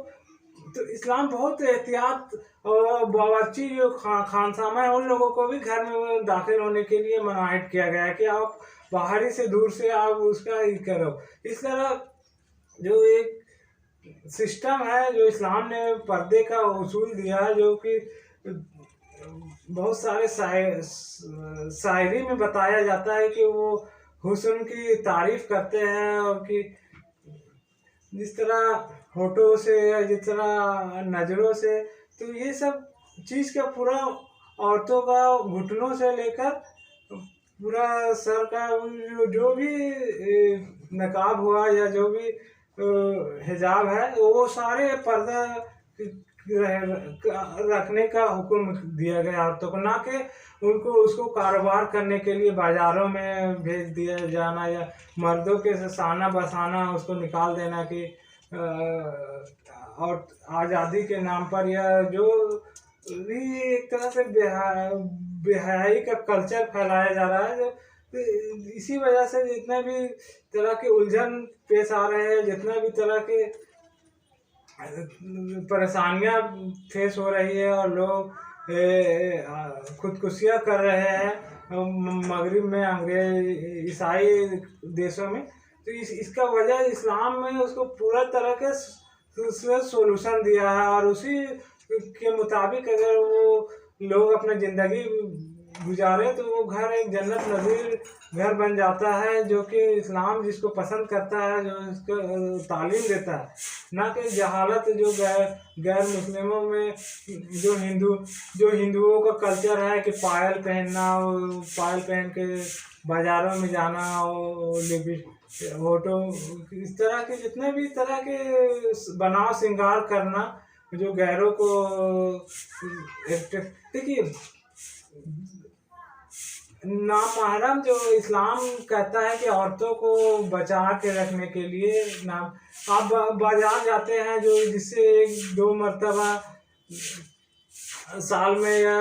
तो इस्लाम बहुत एहतियात और बावर्ची जो खानसामा है, उन लोगों को भी घर में दाखिल होने के लिए मनाहित किया गया है कि आप बाहरी से, दूर से आप उसका ही करो। इस तरह जो एक सिस्टम है जो इस्लाम ने पर्दे का उसूल दिया है, जो कि बहुत सारे शायरी में बताया जाता है कि वो हुस्न की तारीफ करते हैं, और कि जिस तरह होठों से, जिस तरह नज़रों से। तो ये सब चीज़ का पूरा औरतों का घुटनों से लेकर पूरा सर का जो भी नकाब हुआ या जो भी हिजाब है, वो सारे पर्दा रखने का हुक्म दिया गया औरतों को, ना कि उनको उसको कारोबार करने के लिए बाजारों में भेज दिया जाना, या मर्दों के साना बसाना उसको निकाल देना कि और आज़ादी के नाम पर, या जो भी एक तरह से बेहयाई का कल्चर फैलाया जा रहा है। जो इसी वजह से जितने भी तरह के उलझन पेश आ रहे हैं, जितना भी तरह के परेशानियां फेस हो रही है, और लोग खुदकुशियां कर रहे हैं मगरिब में, अंग्रेज ईसाई देशों में। तो इसका वजह इस्लाम में उसको पूरा तरह के सोल्यूशन दिया है, और उसी के मुताबिक अगर वो लोग अपनी ज़िंदगी गुजारे तो वो घर एक जन्नत नज़ीर घर बन जाता है, जो कि इस्लाम जिसको पसंद करता है, जो इसको तालीम देता है, ना कि जहालत जो गैर मुस्लिमों में जो हिंदुओं का कल्चर है कि पायल पहनना, पायल पहन के बाज़ारों में जाना, और होटो इस तरह के जितने भी तरह के बनाव श्रृंगार करना, जो गैरों को। देखिए नामहरम जो इस्लाम कहता है कि औरतों को बचा के रखने के लिए नाम, आप बाजार जाते हैं जो जिससे 1-2 मरतबा साल में या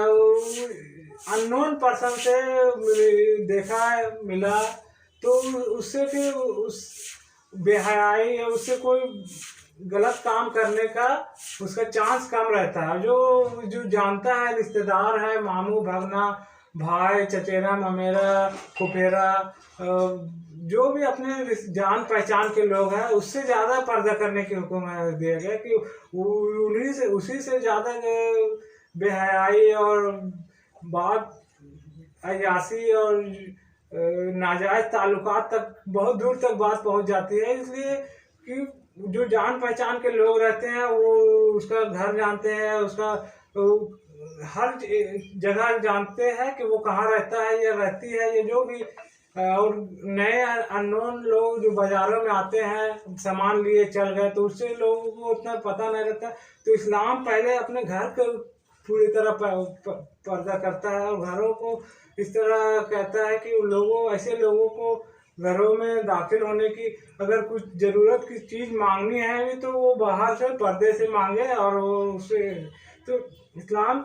अननोन पर्सन से देखा मिला, तो उससे फिर उस बेहयाई या उससे कोई गलत काम करने का उसका चांस कम रहता है। जो जानता है, रिश्तेदार है, मामू भागना, भाई, चचेरा, ममेरा, फुफेरा, जो भी अपने जान पहचान के लोग हैं उससे ज़्यादा पर्दा करने की हुक्म दिया गया कि उन्हीं से उसी से ज़्यादा बेहयाई और बात अयासी और नाजायज ताल्लुकात तक बहुत दूर तक बात पहुंच जाती है। इसलिए कि जो जान पहचान के लोग रहते हैं वो उसका घर जानते हैं, उसका हर जगह जानते हैं कि वो कहाँ रहता है या रहती है या जो भी। और नए अननोन लोग जो बाज़ारों में आते हैं सामान लिए चल गए तो उससे लोगों को उतना पता नहीं रहता। तो इस्लाम पहले अपने घर को पूरी तरह पर्दा करता है और घरों को इस तरह कहता है कि ऐसे लोगों को घरों में दाखिल होने की, अगर कुछ ज़रूरत की चीज़ मांगनी है भी तो वो बाहर से पर्दे से मांगे। और वो उसे तो इस्लाम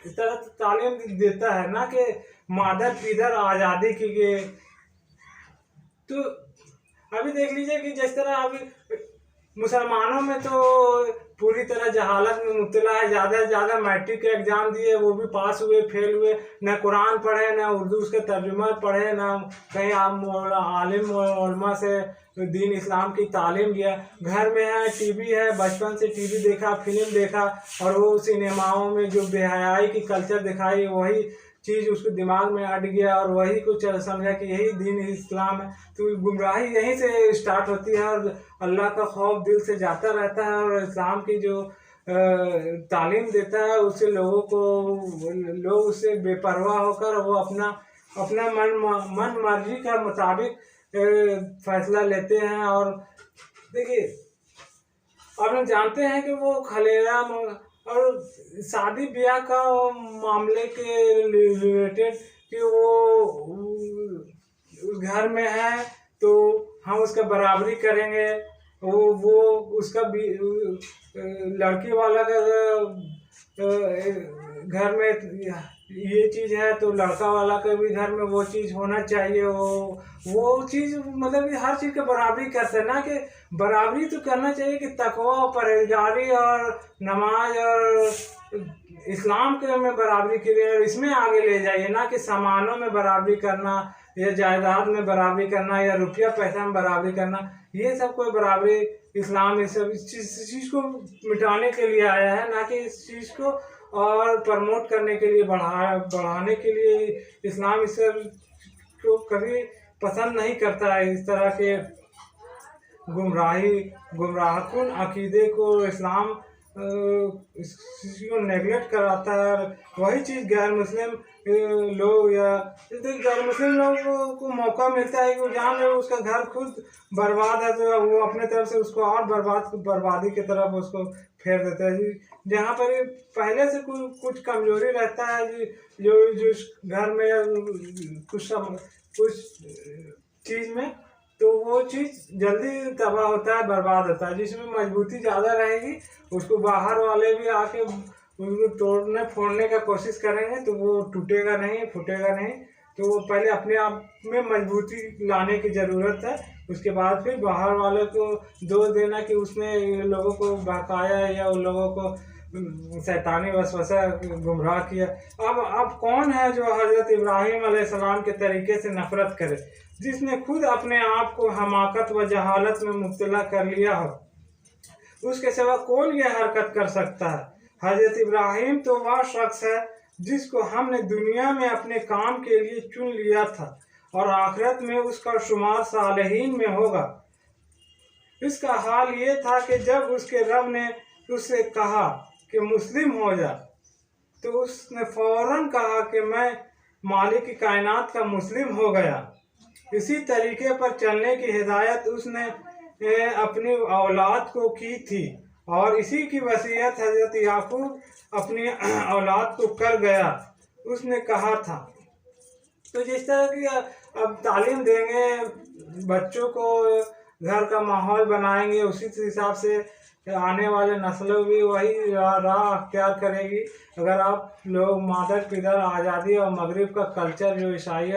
इस तरह तालीम देता है ना कि मादर पिदर आज़ादी की तो अभी देख लीजिए कि जिस तरह अभी मुसलमानों में तो पूरी तरह जहालत में मुब्तला है। ज़्यादा से ज़्यादा मैट्रिक के एग्ज़ाम दिए, वो भी पास हुए, फेल हुए, न कुरान पढ़े, न उर्दू उसका तर्जुमा पढ़े, न कहीं आप आलिम उलमा से दीन इस्लाम की तालीम लिया। घर में है, टीवी है, बचपन से टीवी देखा, फिल्म देखा और वो सिनेमाओं में जो बेहयाई की कल्चर दिखाई वही चीज़ उसके दिमाग में अट गया और वही कुछ समझा कि यही दीन इस्लाम है। तो गुमराही यहीं से स्टार्ट होती है और अल्लाह का खौफ दिल से जाता रहता है। और इस्लाम की जो तालीम देता है उससे लोग उससे बेपरवाह होकर वो अपना अपना मन मर्जी का मुताबिक फैसला लेते हैं। और देखिए अब हम जानते हैं कि वो खलेरा और शादी ब्याह का मामले के रिलेटेड कि वो उस घर में है तो हम उसका बराबरी करेंगे। वो उसका भी लड़की वाला का घर में ये चीज़ है तो लड़का वाला के भी घर में वो चीज़ होना चाहिए। वो चीज़ मतलब कि हर चीज़ का बराबरी करते हैं ना कि बराबरी तो करना चाहिए कि तकवा परहेजगारी और नमाज और इस्लाम के में बराबरी के लिए इसमें आगे ले जाइए, ना कि सामानों में बराबरी करना या जायदाद में बराबरी करना या रुपया पैसा में बराबरी करना। ये सब कोई बराबरी इस्लाम इस चीज़ को मिटाने के लिए आया है, ना कि इस चीज़ को और प्रमोट करने के लिए बढ़ाने के लिए। इस्लाम इस को कभी पसंद नहीं करता है। इस तरह के गुमराहकुन अकीदे को इस्लाम इसको नेगलेक्ट कराता है। वही चीज़ गैर मुस्लिम लोग या गैर मुस्लिम लोगों को मौका मिलता है कि वो जान रहे उसका घर खुद बर्बाद है तो वो अपने तरफ से उसको और बर्बादी की तरफ उसको फेर देता है जी। जहाँ पर पहले से कुछ कमजोरी रहता है जी, जो घर में कुछ चीज़ में तो वो चीज़ जल्दी तबाह होता है, बर्बाद होता है। जिसमें मजबूती ज़्यादा रहेगी उसको बाहर वाले भी आके उसको तोड़ने फोड़ने का कोशिश करेंगे तो वो टूटेगा नहीं, फूटेगा नहीं। तो वो पहले अपने आप में मजबूती लाने की ज़रूरत है, उसके बाद फिर बाहर वाले को दोष देना कि उसने लोगों को बहकाया या उन लोगों को शैतानी वसवसा गुमराह किया। अब कौन है जो हज़रत इब्राहीम अलैहिस्सलाम के तरीके से नफ़रत करे, जिसने खुद अपने आप को हमाकत व जहालत में मुब्तला कर लिया हो। उसके सिवा कौन यह हरकत कर सकता है। हज़रत इब्राहीम तो वह शख्स है जिसको हमने दुनिया में अपने काम के लिए चुन लिया था और आखिरत में उसका शुमार सालिहीन में होगा। इसका हाल ये था कि जब उसके रब ने उससे कहा कि मुस्लिम हो जा तो उसने फौरन कहा कि मैं मालिक कायनात का मुस्लिम हो गया। इसी तरीके पर चलने की हिदायत उसने अपनी औलाद को की थी और इसी की वसीयत हज़रत याकूब अपनी औलाद को कर गया। उसने कहा था तो जिस तरह की अब तालीम देंगे बच्चों को, घर का माहौल बनाएंगे, उसी हिसाब से आने वाले नस्लों भी वही राह अख्तियार करेगी। अगर आप लोग मादर पिदर आज़ादी और मगरिब का कल्चर जो ईसाई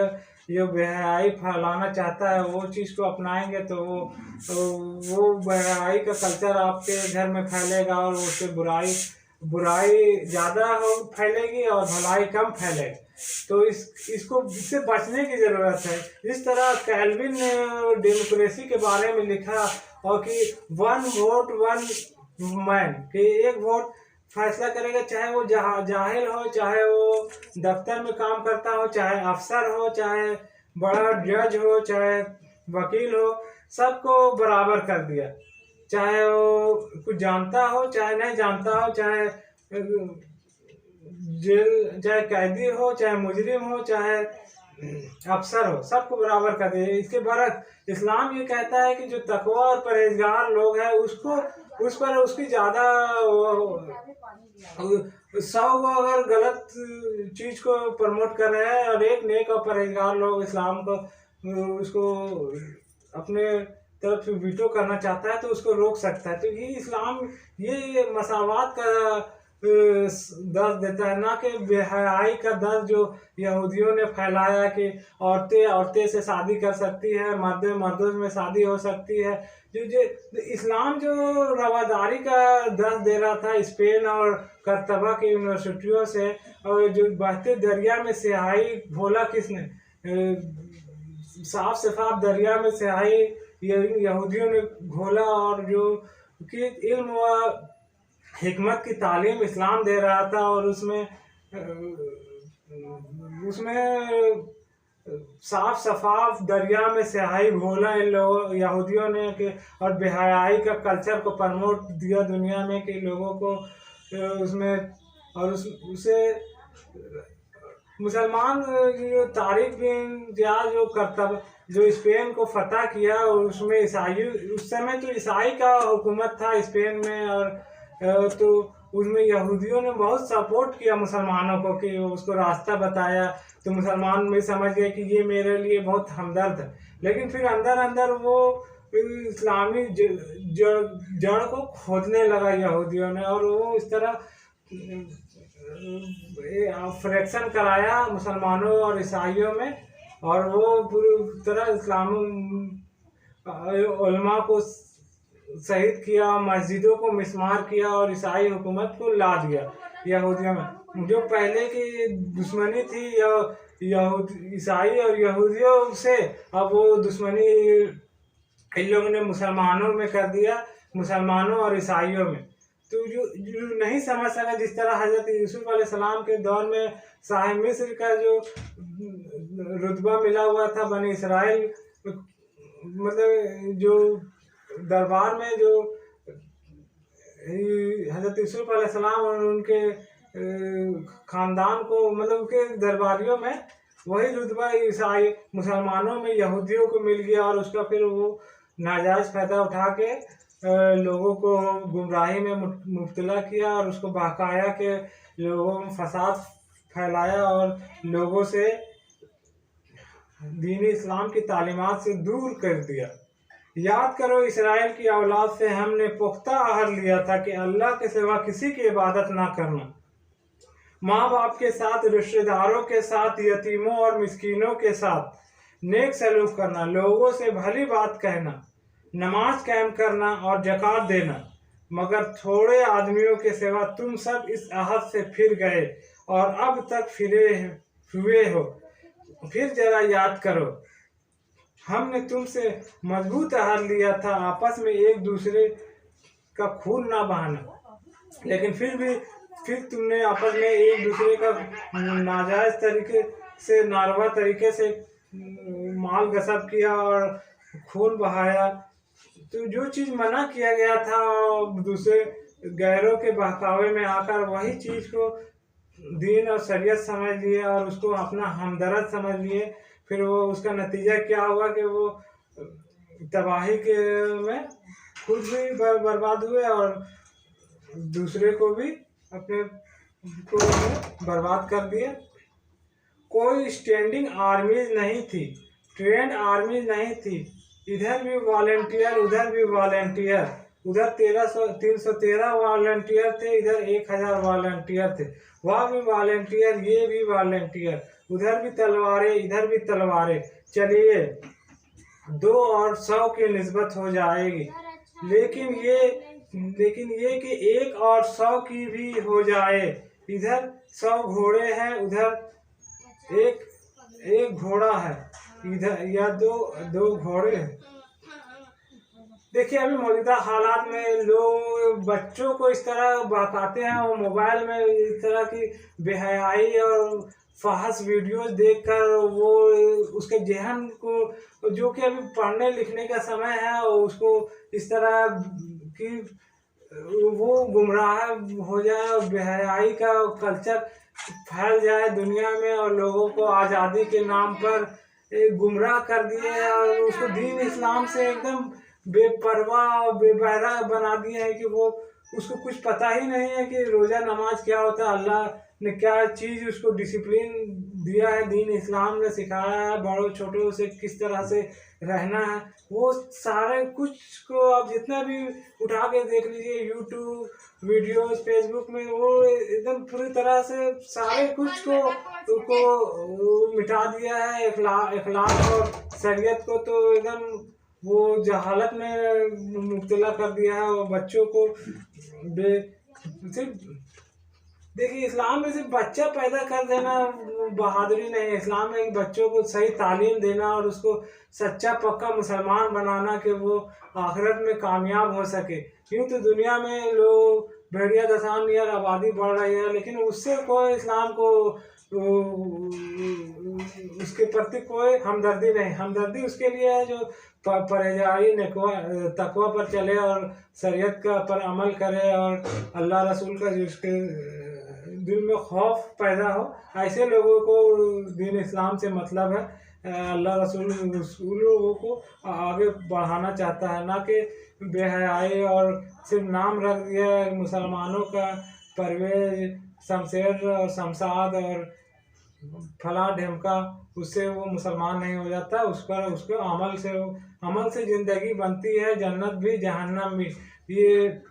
जो बेहयाई फैलाना चाहता है वो चीज़ को अपनाएंगे तो वो बेहयाई का कल्चर आपके घर में फैलेगा और उससे बुराई ज़्यादा फैलेगी और भलाई कम फैलेगी। तो इसको इससे बचने की ज़रूरत है। इस तरह कैल्विन ने डेमोक्रेसी के बारे में लिखा और कि 1 वोट 1 मैन, कि एक वोट फैसला करेगा, चाहे वो जाहिल हो, चाहे वो दफ्तर में काम करता हो, चाहे अफसर हो, चाहे बड़ा जज हो, चाहे वकील हो, सबको बराबर कर दिया। चाहे वो कुछ जानता हो, चाहे नहीं जानता हो, चाहे जेल, चाहे कैदी हो, चाहे मुजरिम हो, चाहे अफसर हो, सबको बराबर कर दिया। इसके बरक्स इस्लाम ये कहता है कि जो तकवा और परहेजगार लोग हैं उसको उस पर उसकी ज़्यादा 100 अगर गलत चीज़ को प्रमोट कर रहे हैं और एक नेक और परहेजगार लोग इस्लाम को उसको अपने तरफ से वीटो करना चाहता है तो उसको रोक सकता है। तो ये इस्लाम ये मसावात का दर्ज देता है, ना कि बेहयाई का दर्ज जो यहूदियों ने फैलाया कि औरतें औरतें से शादी कर सकती है, मर्दों में शादी हो सकती है। जो इस्लाम जो रवादारी का दर्ज दे रहा था स्पेन और करतबा की यूनिवर्सिटियों से, और जो बहते दरिया में स्याही घोला किसने, साफ शफाफ दरिया में स्याही यहूदियों ने घोला, और जो कि इल्म व हिकमत की तालीम इस्लाम दे रहा था, और उसमें साफ शफाफ दरिया में स्याही घोला इन लोगों यहूदियों ने कि, और बेहयाई का कल्चर को प्रमोट दिया दुनिया में कि लोगों को उसमें, और उसे मुसलमान जो तारिक बिन ज़ियाद जो करतब जो स्पेन को फतह किया, और उसमें ईसाई, उस समय तो ईसाई का हुकूमत था स्पेन में, और तो उसमें यहूदियों ने बहुत सपोर्ट किया मुसलमानों को कि उसको रास्ता बताया, तो मुसलमान भी समझ गए कि ये मेरे लिए बहुत हमदर्द है। लेकिन फिर अंदर अंदर वो इस्लामी जड़ को खोदने लगा यहूदियों ने, और वो इस तरह फ्रैक्शन कराया मुसलमानों और ईसाइयों में, और वो पूरी तरह इस्लाम उलमा को शहीद किया, मस्जिदों को मिस्मार किया, और ईसाई हुकूमत को ला दिया यहूदियों में। जो पहले की दुश्मनी थी ईसाई और यहूदियों से, अब वो दुश्मनी इन लोगों ने मुसलमानों में कर दिया, मुसलमानों और ईसाइयों में। तो जो नहीं समझ सका, जिस तरह हजरत यूसुफ अलैहिस्सलाम के दौर में साहिब मिस्र का जो रुतबा मिला हुआ था बनी इसराइल, मतलब जो दरबार में जो हजरत यूसुफ अलैहिस्सलाम और उनके ख़ानदान को, मतलब उनके दरबारियों में वही रुतबा ईसाई मुसलमानों में यहूदियों को मिल गया, और उसका फिर वो नाजायज़ फ़ायदा उठा के लोगों को गुमराही में मुब्तला किया, और उसको बहकाया कि लोगों में फसाद फैलाया, और लोगों से दीन इस्लाम की तालीमात से दूर कर दिया। याद करो, इसराइल की औलाद से हमने पुख्ता अहद लिया था कि अल्लाह के सिवा किसी की इबादत ना करना, माँ बाप के साथ, रिश्तेदारों के साथ, यतीमों और मिस्कीनों के साथ नेक सलूक करना, लोगों से भली बात कहना, नमाज कायम करना और ज़कात देना। मगर थोड़े आदमियों के सिवा तुम सब इस अहद से फिर गए और अब तक फिरे हुए हो। फिर जरा याद करो, हमने तुमसे मजबूत अहद लिया था आपस में एक दूसरे का खून ना बहाना, लेकिन फिर तुमने आपस में एक दूसरे का नाजायज़ तरीके से, नारवा तरीके से माल गसब किया और खून बहाया। तो जो चीज़ मना किया गया था, दूसरे गैरों के बहकावे में आकर वही चीज़ को दीन और शरीयत समझ लिए और उसको अपना हमदर्द समझ लिए। फिर वो उसका नतीजा क्या हुआ कि वो तबाही के में खुद भी बर्बाद हुए और दूसरे को भी अपने को बर्बाद कर दिए। कोई स्टैंडिंग आर्मीज नहीं थी, ट्रेंड आर्मीज नहीं थी, इधर भी वॉलेंटियर उधर भी वॉलेंटियर, उधर 313 वॉलेंटियर थे, इधर 1000 वॉलेंटियर थे, वह भी वॉलेंटियर ये भी वॉलेंटियर, उधर भी तलवारें इधर भी तलवारें। चलिए 2 और 100 की निस्बत हो जाएगी, लेकिन ये कि 1 और 100 की भी हो जाए। इधर 100 घोड़े हैं, उधर एक एक घोड़ा है इधर, या दो दो घोड़े हैं। देखिए अभी मौजूदा हालात में लोग बच्चों को इस तरह बहकाते हैं, वो मोबाइल में इस तरह की बेहयाई और फाहश वीडियोस देखकर वो उसके जहन को, जो कि अभी पढ़ने लिखने का समय है, उसको इस तरह की वो गुमराह हो जाए और बेहयाई का कल्चर फैल जाए दुनिया में, और लोगों को आज़ादी के नाम पर गुमराह कर दिए हैं और उसको दीन इस्लाम से एकदम बेपरवाह और बेबहरा बना दिए हैं कि वो उसको कुछ पता ही नहीं है कि रोज़ा नमाज क्या होता है, अल्लाह ने क्या चीज़ उसको डिसिप्लिन दिया है, दीन इस्लाम ने सिखाया है बड़ों छोटों से किस तरह से रहना है। वो सारे कुछ को आप जितना भी उठा के देख लीजिए, यूट्यूब वीडियोस फेसबुक में, वो एकदम पूरी तरह से सारे कुछ को मिटा दिया है। इखलाक और शरीयत को तो एकदम वो जहालत में मुब्तला कर दिया है, और बच्चों को सिर्फ देखिए इस्लाम में सिर्फ बच्चा पैदा कर देना बहादुरी नहीं है। इस्लाम में बच्चों को सही तालीम देना और उसको सच्चा पक्का मुसलमान बनाना कि वो आखिरत में कामयाब हो सके। यूँ तो दुनिया में लोग भेड़िया दसान नियर आबादी बढ़ रही है, लेकिन उससे कोई इस्लाम को उसके प्रति कोई हमदर्दी नहीं। हमदर्दी उसके लिए है जो परहेजगारी तकवा पर चले और शरीयत का पर अमल करे और अल्लाह रसूल का जो उसके दिल में खौफ पैदा हो, ऐसे लोगों को दीन इस्लाम से मतलब है। अल्लाह रसूल लोगों को आगे बढ़ाना चाहता है, ना कि बेहयाई और सिर्फ नाम रख दिया मुसलमानों का, परवेज शमशेर और शमशाद और फला ढेमका, उससे वो मुसलमान नहीं हो जाता। उस पर उसको अमल से ज़िंदगी बनती है, जन्नत भी जहन्नम भी। ये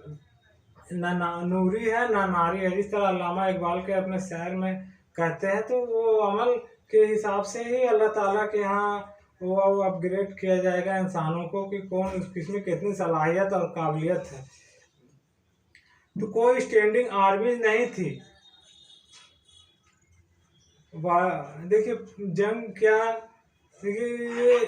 ना नूरी है ना नारी है, जिस तरह अल्लामा इकबाल के अपने शहर में कहते हैं। तो वो अमल के हिसाब से ही अल्लाह ताला के यहाँ वो अपग्रेड किया जाएगा इंसानों को कि कौन किसमें कितनी सलाहियत और काबिलियत है। तो कोई स्टैंडिंग आर्मी नहीं थी। देखिए जंग क्या, देखिए ये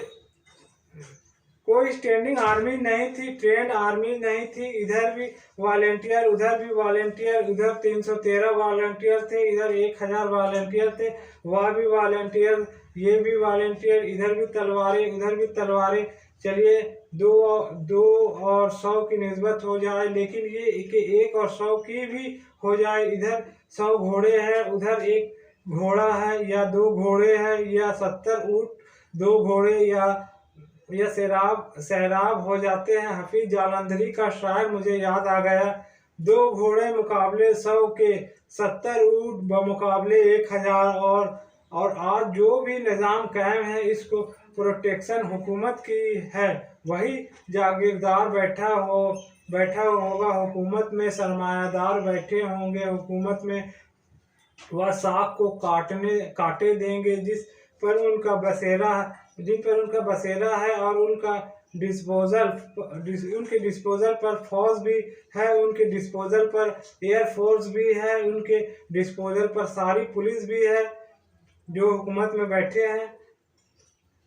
कोई स्टैंडिंग आर्मी नहीं थी, ट्रेंड आर्मी नहीं थी। इधर भी वॉलेंटियर, उधर भी वॉलेंटियर, उधर 313 वॉलेंटियर थे, इधर 1000 वॉलेंटियर थे, वह भी वॉलेंटियर, ये भी वॉलेंटियर, इधर भी तलवारें उधर भी तलवारें। चलिए 2 और 100 की निस्बत हो जाए, लेकिन ये कि 1 और 100 की भी हो जाए। इधर 100 घोड़े हैं, उधर 1 घोड़ा है, या 2 घोड़े हैं, या 70 ऊँट, 2 घोड़े, या सैराब हो जाते हैं। हफीज जालंधरी का शायर मुझे याद आ गया, 2 घोड़े मुकाबले 100 के, 70 ऊँट बमुकाबले 1000। और आज जो भी निज़ाम कायम है, इसको प्रोटेक्शन हुकूमत की है। वही जागीरदार बैठा होगा हुकूमत में, सरमायादार बैठे होंगे हुकूमत में। वह साख को काटे देंगे जिन पर उनका बसेरा है, और उनके डिस्पोजल पर फौज भी है, उनके डिस्पोजल पर एयरफोर्स भी है, उनके डिस्पोजल पर सारी पुलिस भी है जो हुकूमत में बैठे हैं,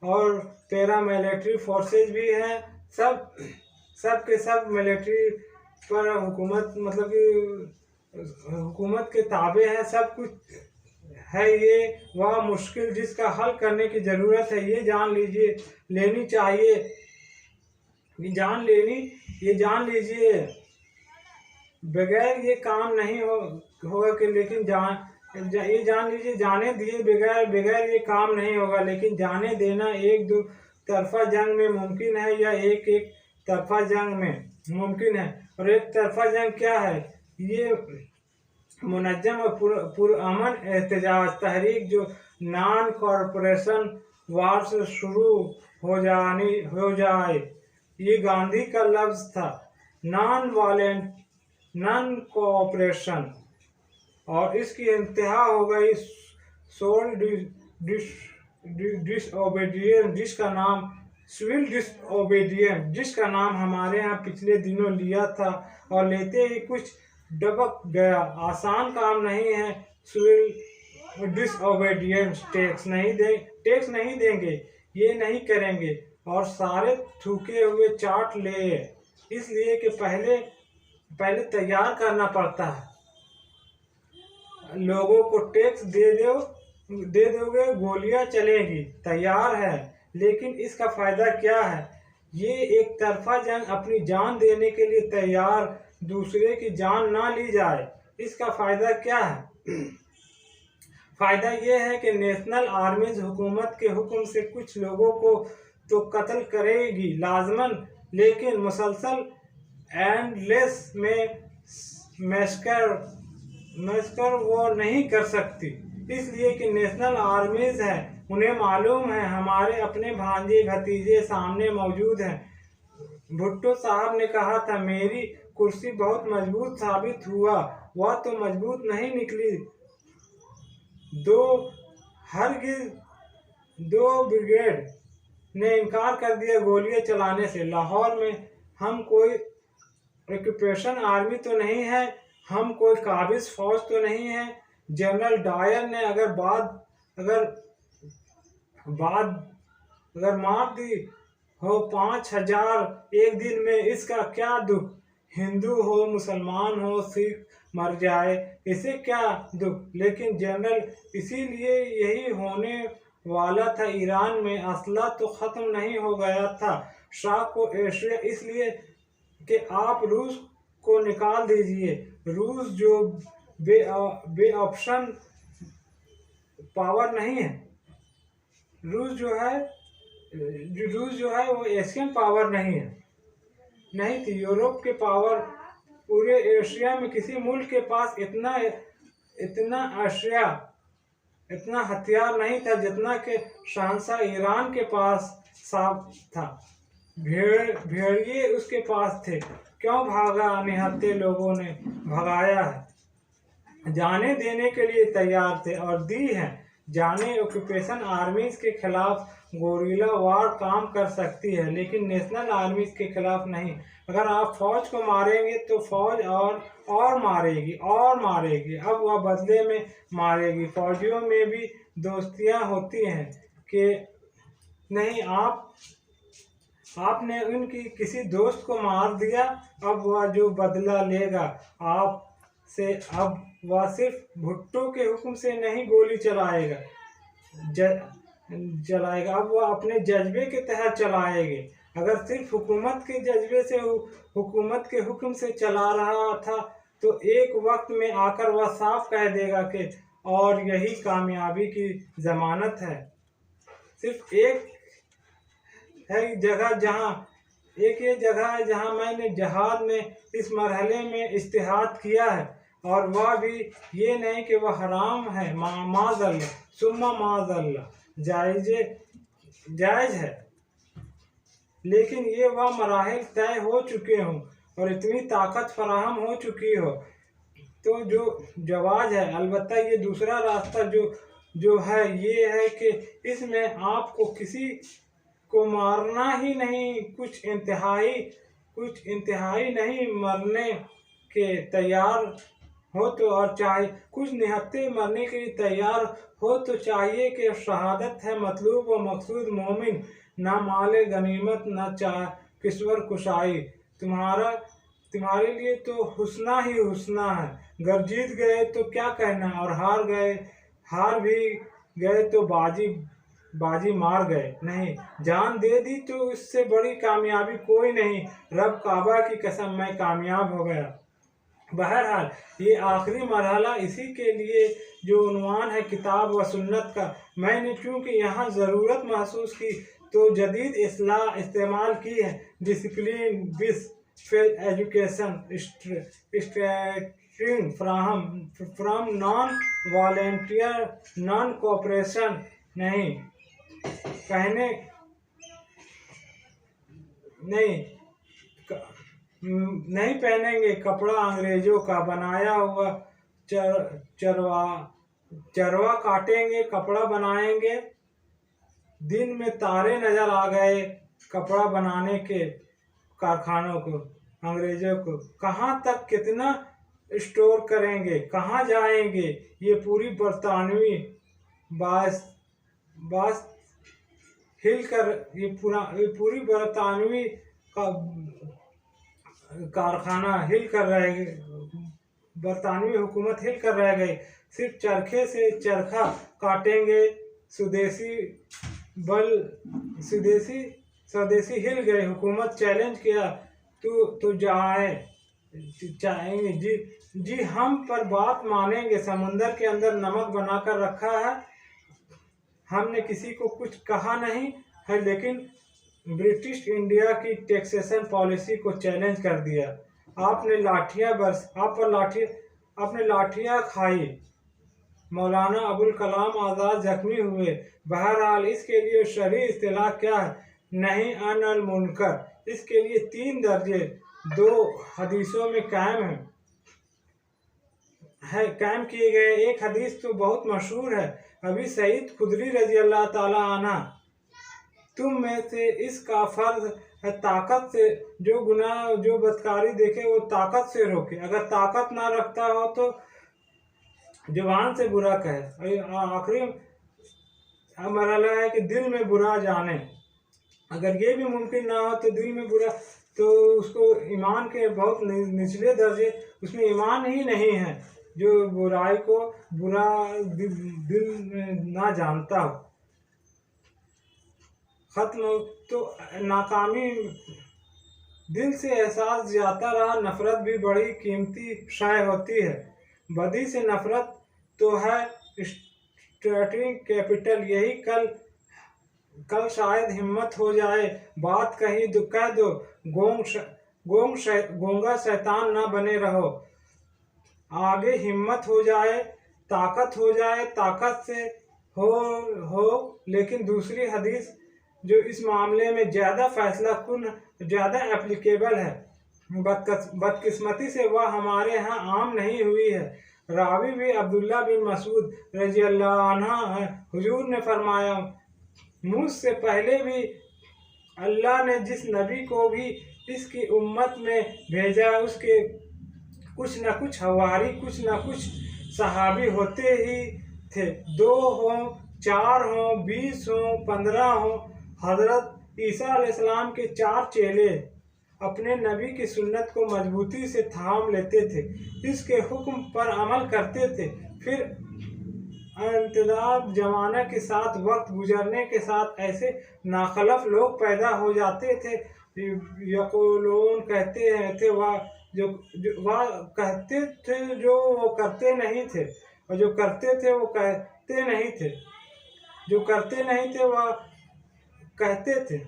और पैरामिलिट्री फोर्सेज भी हैं। सब के सब मिलिट्री पर हुकूमत, मतलब कि हुकूमत के ताबे हैं, सब कुछ है। ये वह मुश्किल जिसका हल करने की ज़रूरत है, ये जान लेनी चाहिए, ये जान लीजिए। बगैर ये काम नहीं होगा कि, लेकिन ये जान लीजिए, जाने दिए बगैर ये काम नहीं होगा, लेकिन जाने देना एक दो तरफा जंग में मुमकिन है, या एक तरफा जंग में मुमकिन है। और एक तरफा जंग क्या है? ये मुनज़्ज़म और पुरअमन एहतजाज तहरीक जो नॉन कॉरपोरेशन वार से शुरू हो जाए, ये गांधी का लफ्ज़ था। नॉन कोऑपरेशन, और इसकी इंतहा हो गई सोल डिसओबीडियंस, सिविल डिसओबीडियंस, जिसका नाम हमारे यहाँ पिछले दिनों लिया था, और लेते ही कुछ डबक गया। आसान काम नहीं है सिविल डिसओबीडियंस, टैक्स नहीं देंगे, ये नहीं करेंगे, और सारे थूके हुए चाट ले, इसलिए कि पहले पहले तैयार करना पड़ता है। लोगों को टैक्स दे दोगे, गोलियां चलेगी, तैयार है, लेकिन इसका फायदा क्या है? ये एक तरफा जंग, अपनी जान देने के लिए तैयार, दूसरे की जान ना ली जाए, इसका फायदा क्या है? फायदा ये है कि नेशनल आर्मीज हुकूमत के हुक्म से कुछ लोगों को तो कत्ल करेगी लाजमन, लेकिन मुसलसल एंडलेस में मैस्कर वो नहीं कर सकती, इसलिए कि नेशनल आर्मीज है, उन्हें मालूम है हमारे अपने भांजे भतीजे सामने मौजूद हैं। भुट्टो साहब ने कहा था, मेरी कुर्सी बहुत मजबूत साबित हुआ, वह तो मजबूत नहीं निकली। दो ब्रिगेड ने इनकार कर दिया गोलियां चलाने से। लाहौर में हम कोई ऑक्यूपेशन आर्मी तो नहीं है, हम कोई काबिज फौज तो नहीं है। जनरल डायर ने अगर मार दी हो 5,000 एक दिन में, इसका क्या दुख? हिंदू हो, मुसलमान हो, सिख मर जाए, इसे क्या दुख? लेकिन जनरल, इसीलिए यही होने वाला था। ईरान में असला तो खत्म नहीं हो गया था, शाह को एशिया, इसलिए कि आप रूस को निकाल दीजिए। रूस जो बे ऑप्शन पावर नहीं है, रूस जो है वो एशियन पावर नहीं थी। यूरोप के पावर पूरे एशिया में किसी मुल्क के पास इतना हथियार नहीं था जितना कि शहंशाह ईरान के पास साफ था। भेड़िए उसके पास थे, क्यों भागा? निहत्थे लोगों ने भगाया है, जाने देने के लिए तैयार थे और दी है जाने। ऑक्यूपेशन आर्मीज के खिलाफ गोरिल्ला वार काम कर सकती है, लेकिन नेशनल आर्मीज के खिलाफ नहीं। अगर आप फौज को मारेंगे तो फौज और मारेगी, अब वह बदले में मारेगी। फौजियों में भी दोस्तियां होती हैं कि नहीं, आपने उनकी किसी दोस्त को मार दिया, अब वह जो बदला लेगा आपसे, अब वह सिर्फ भुट्टो के हुक्म से नहीं गोली चलाएगा, अब वह अपने जज्बे के तहत चलाएंगे। अगर सिर्फ हुकूमत के जज्बे से, हुकूमत के हुक्म से चला रहा था, तो एक वक्त में आकर वह साफ कह देगा कि और यही कामयाबी की जमानत है। सिर्फ एक ये जगह है जहां मैंने जहाद में इस मरहले में इज्तिहाद किया है, और वह भी ये नहीं कि वह हराम है, माज़अल्लाह सुम्मा माज़अल्लाह, जायज़ है, लेकिन ये वह मराहिल तय हो चुके हों और इतनी ताकत फराहम हो चुकी हो तो जो जवाज है। अलबत्ता ये दूसरा रास्ता जो है ये है कि इसमें आपको किसी को मारना ही नहीं, कुछ इंतहाई नहीं मरने के तैयार हो तो, और चाहे कुछ निहत्ते मरने के लिए तैयार हो तो चाहिए कि शहादत है मतलूब व मकसूद मोमिन, ना माले गनीमत न चाह किस्वर कुशाई। तुम्हारे लिए तो हुस्ना ही हुस्ना है, गर जीत गए तो क्या कहना, और हार भी गए तो बाजी मार गए नहीं, जान दे दी तो इससे बड़ी कामयाबी कोई नहीं। रब काबा की कसम, मैं कामयाब हो गया। बहरहाल ये आखिरी मरहला, इसी के लिए जो उन्वान है किताब व सुन्नत का, मैंने चूँकि यहाँ ज़रूरत महसूस की तो जदीद इस्लाह इस्तेमाल की है। डिसिप्लिन बिस फिल एजुकेशन स्ट्रेटिंग from non volunteer non cooperation नहीं पहनेंगे कपड़ा अंग्रेजों का बनाया हुआ, चरवा काटेंगे कपड़ा बनाएंगे। दिन में तारे नजर आ गए कपड़ा बनाने के कारखानों को, अंग्रेजों को। कहाँ तक कितना स्टोर करेंगे, कहाँ जाएंगे? ये पूरी बरतानवी बास बास हिल कर ये पूरी बरतानवी का कारखाना हिल कर रह गए, बरतानवी हुकूमत हिल कर रह गई। सिर्फ चरखे से चरखा काटेंगे, स्वदेशी बल स्वदेशी स्वदेशी हिल गए। हुकूमत चैलेंज किया, तू चाहेंगे जी हम पर बात मानेंगे। समुंदर के अंदर नमक बनाकर रखा है, हमने किसी को कुछ कहा नहीं है, लेकिन ब्रिटिश इंडिया की टैक्सेशन पॉलिसी को चैलेंज कर दिया। आपने लाठियां खाई। मौलाना अबुल कलाम आज़ाद जख्मी हुए। बहरहाल इसके लिए शरई इस्तिलाह क्या है? नहीं अनल मुनकर। इसके लिए 3 दर्जे 2 हदीसों में कायम किए गए। एक हदीस तो बहुत मशहूर है, अभी सईद खुदरी रजी अल्लाह ताला अन्हा, तुम में से इसका फर्ज है ताकत से जो गुनाह जो बदकारी देखे वो ताकत से रोके। अगर ताकत ना रखता हो तो जुबान से बुरा कहे। आखिरी मरहला है कि दिल में बुरा जाने। अगर ये भी मुमकिन ना हो तो दिल में बुरा, तो उसको ईमान के बहुत निचले दर्जे, उसमें ईमान ही नहीं है जो बुराई को बुरा दिल में ना जानता हो। खत्म। तो नाकामी दिल से एहसास जाता रहा। नफरत भी बड़ी कीमती शय होती है। बदी से नफरत तो है स्टार्टिंग कैपिटल। यही कल शायद हिम्मत हो जाए, बात कह दो। गोंगा शैतान ना बने रहो। आगे हिम्मत हो जाए, ताकत हो जाए, ताकत से हो। लेकिन दूसरी हदीस जो इस मामले में ज़्यादा फैसला कुन, ज़्यादा एप्लीकेबल है, बदकिस्मती से वह हमारे यहाँ आम नहीं हुई है। रावी भी अब्दुल्ला बिन मसूद रजी अल्लाह अन्हा है। हुजूर ने फरमाया, मुझसे पहले भी अल्लाह ने जिस नबी को भी इसकी उम्मत में भेजा, उसके कुछ न कुछ हवारी, कुछ न कुछ सहाबी होते ही थे। 2 हों, 4 हों, 20 हों, 15 हों। हजरत ईसा अलैहिस्सलाम के 4 चेले अपने नबी की सुन्नत को मजबूती से थाम लेते थे, इसके हुक्म पर अमल करते थे। फिर इंतजार जमाना के साथ, वक्त गुजरने के साथ ऐसे नाखलफ लोग पैदा हो जाते थे। यक़ूलून कहते थे, वह कहते थे जो वो करते नहीं थे, और जो करते थे वो कहते नहीं थे। जो करते नहीं थे वह कहते थे।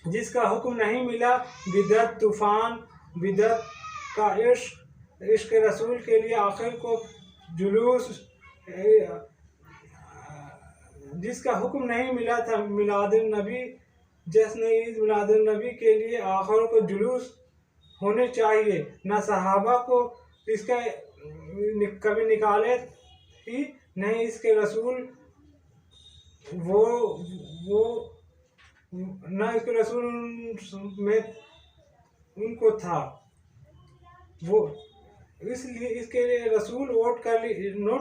जिसका हुक्म नहीं मिला, बिदअत तूफान, बिदअत का इश्क रसूल के लिए आखिर को जुलूस, जिसका हुक्म नहीं मिला था मिलादुन नबी, जश्न ईद मिलादुन नबी के लिए आखिर को जुलूस होने चाहिए। न सहाबा को इसका कभी निकाले ही नहीं। इसके रसूल न इसके रसूल में उनको था वो, इसलिए इसके लिए रसूल नोट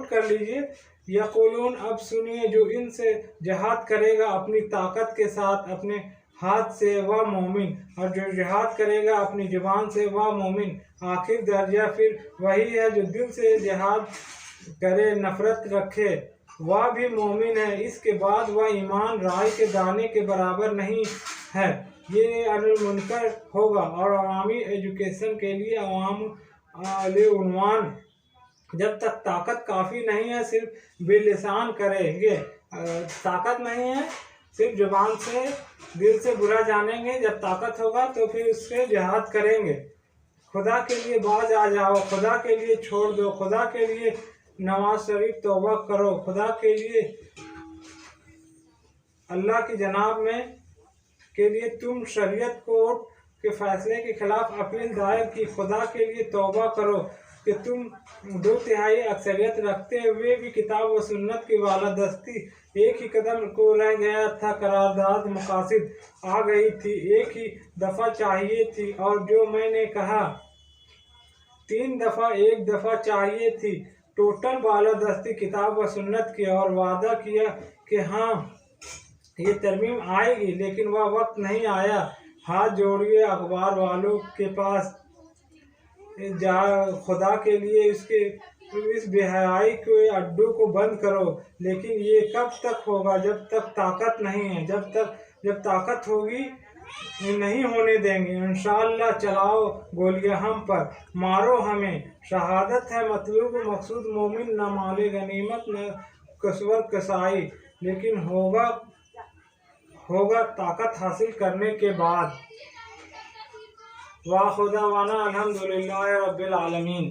कर लीजिए। यक़ूलून, अब सुनिए, जो इनसे जिहाद करेगा अपनी ताकत के साथ, अपने हाथ से, वह मोमिन, और जो जिहाद करेगा अपनी जुबान से, वह मोमिन। आखिर दर्जा फिर वही है जो दिल से जिहाद करे, नफरत रखे, वह भी मोमिन है। इसके बाद वह ईमान राई के दाने के बराबर नहीं है। ये अनिल मुनकर होगा। और अवामी एजुकेशन के लिए अवाम उन्वान, जब तक ताकत काफ़ी नहीं है सिर्फ बेलिसान करेंगे। ताकत नहीं है, सिर्फ जुबान से, दिल से बुरा जानेंगे। जब ताकत होगा तो फिर उससे जिहाद करेंगे। खुदा के लिए बाज आ जाओ, खुदा के लिए छोड़ दो, खुदा के लिए नमाज शरीफ तौबा करो, खुदा के लिए अल्लाह की जनाब में के लिए तुम शरीयत कोर्ट के फैसले के खिलाफ अपील दायर की। खुदा के लिए तौबा करो कि तुम 2/3 अक्सरियत रखते हुए भी किताब व सुन्नत की बालादस्ती एक ही कदम को रह गया था। करारदाद मकासिद आ गई थी, एक ही दफ़ा चाहिए थी। और जो मैंने कहा 3 दफ़ा, एक दफ़ा चाहिए थी। टोटल बालादस्ती किताब व सुन्नत की और वादा किया कि हाँ ये तरमीम आएगी, लेकिन वह वक्त नहीं आया। हाथ जोड़िए अखबार वालों के पास, जा खुदा के लिए इसके इस बेहयाई के अड्डू को बंद करो। लेकिन ये कब तक होगा? जब तक ताकत नहीं है। जब ताकत होगी नहीं होने देंगे इंशाअल्लाह। चलाओ गोलियां हम पर, मारो हमें। शहादत है मतलूब मकसूद मोमिन, न माले गनीमत न कसवर कसाई, लेकिन होगा ताकत हासिल करने के बाद। वाह खुदा वाना अल्हम्दुलिल्लाह रब्बिल आलमीन।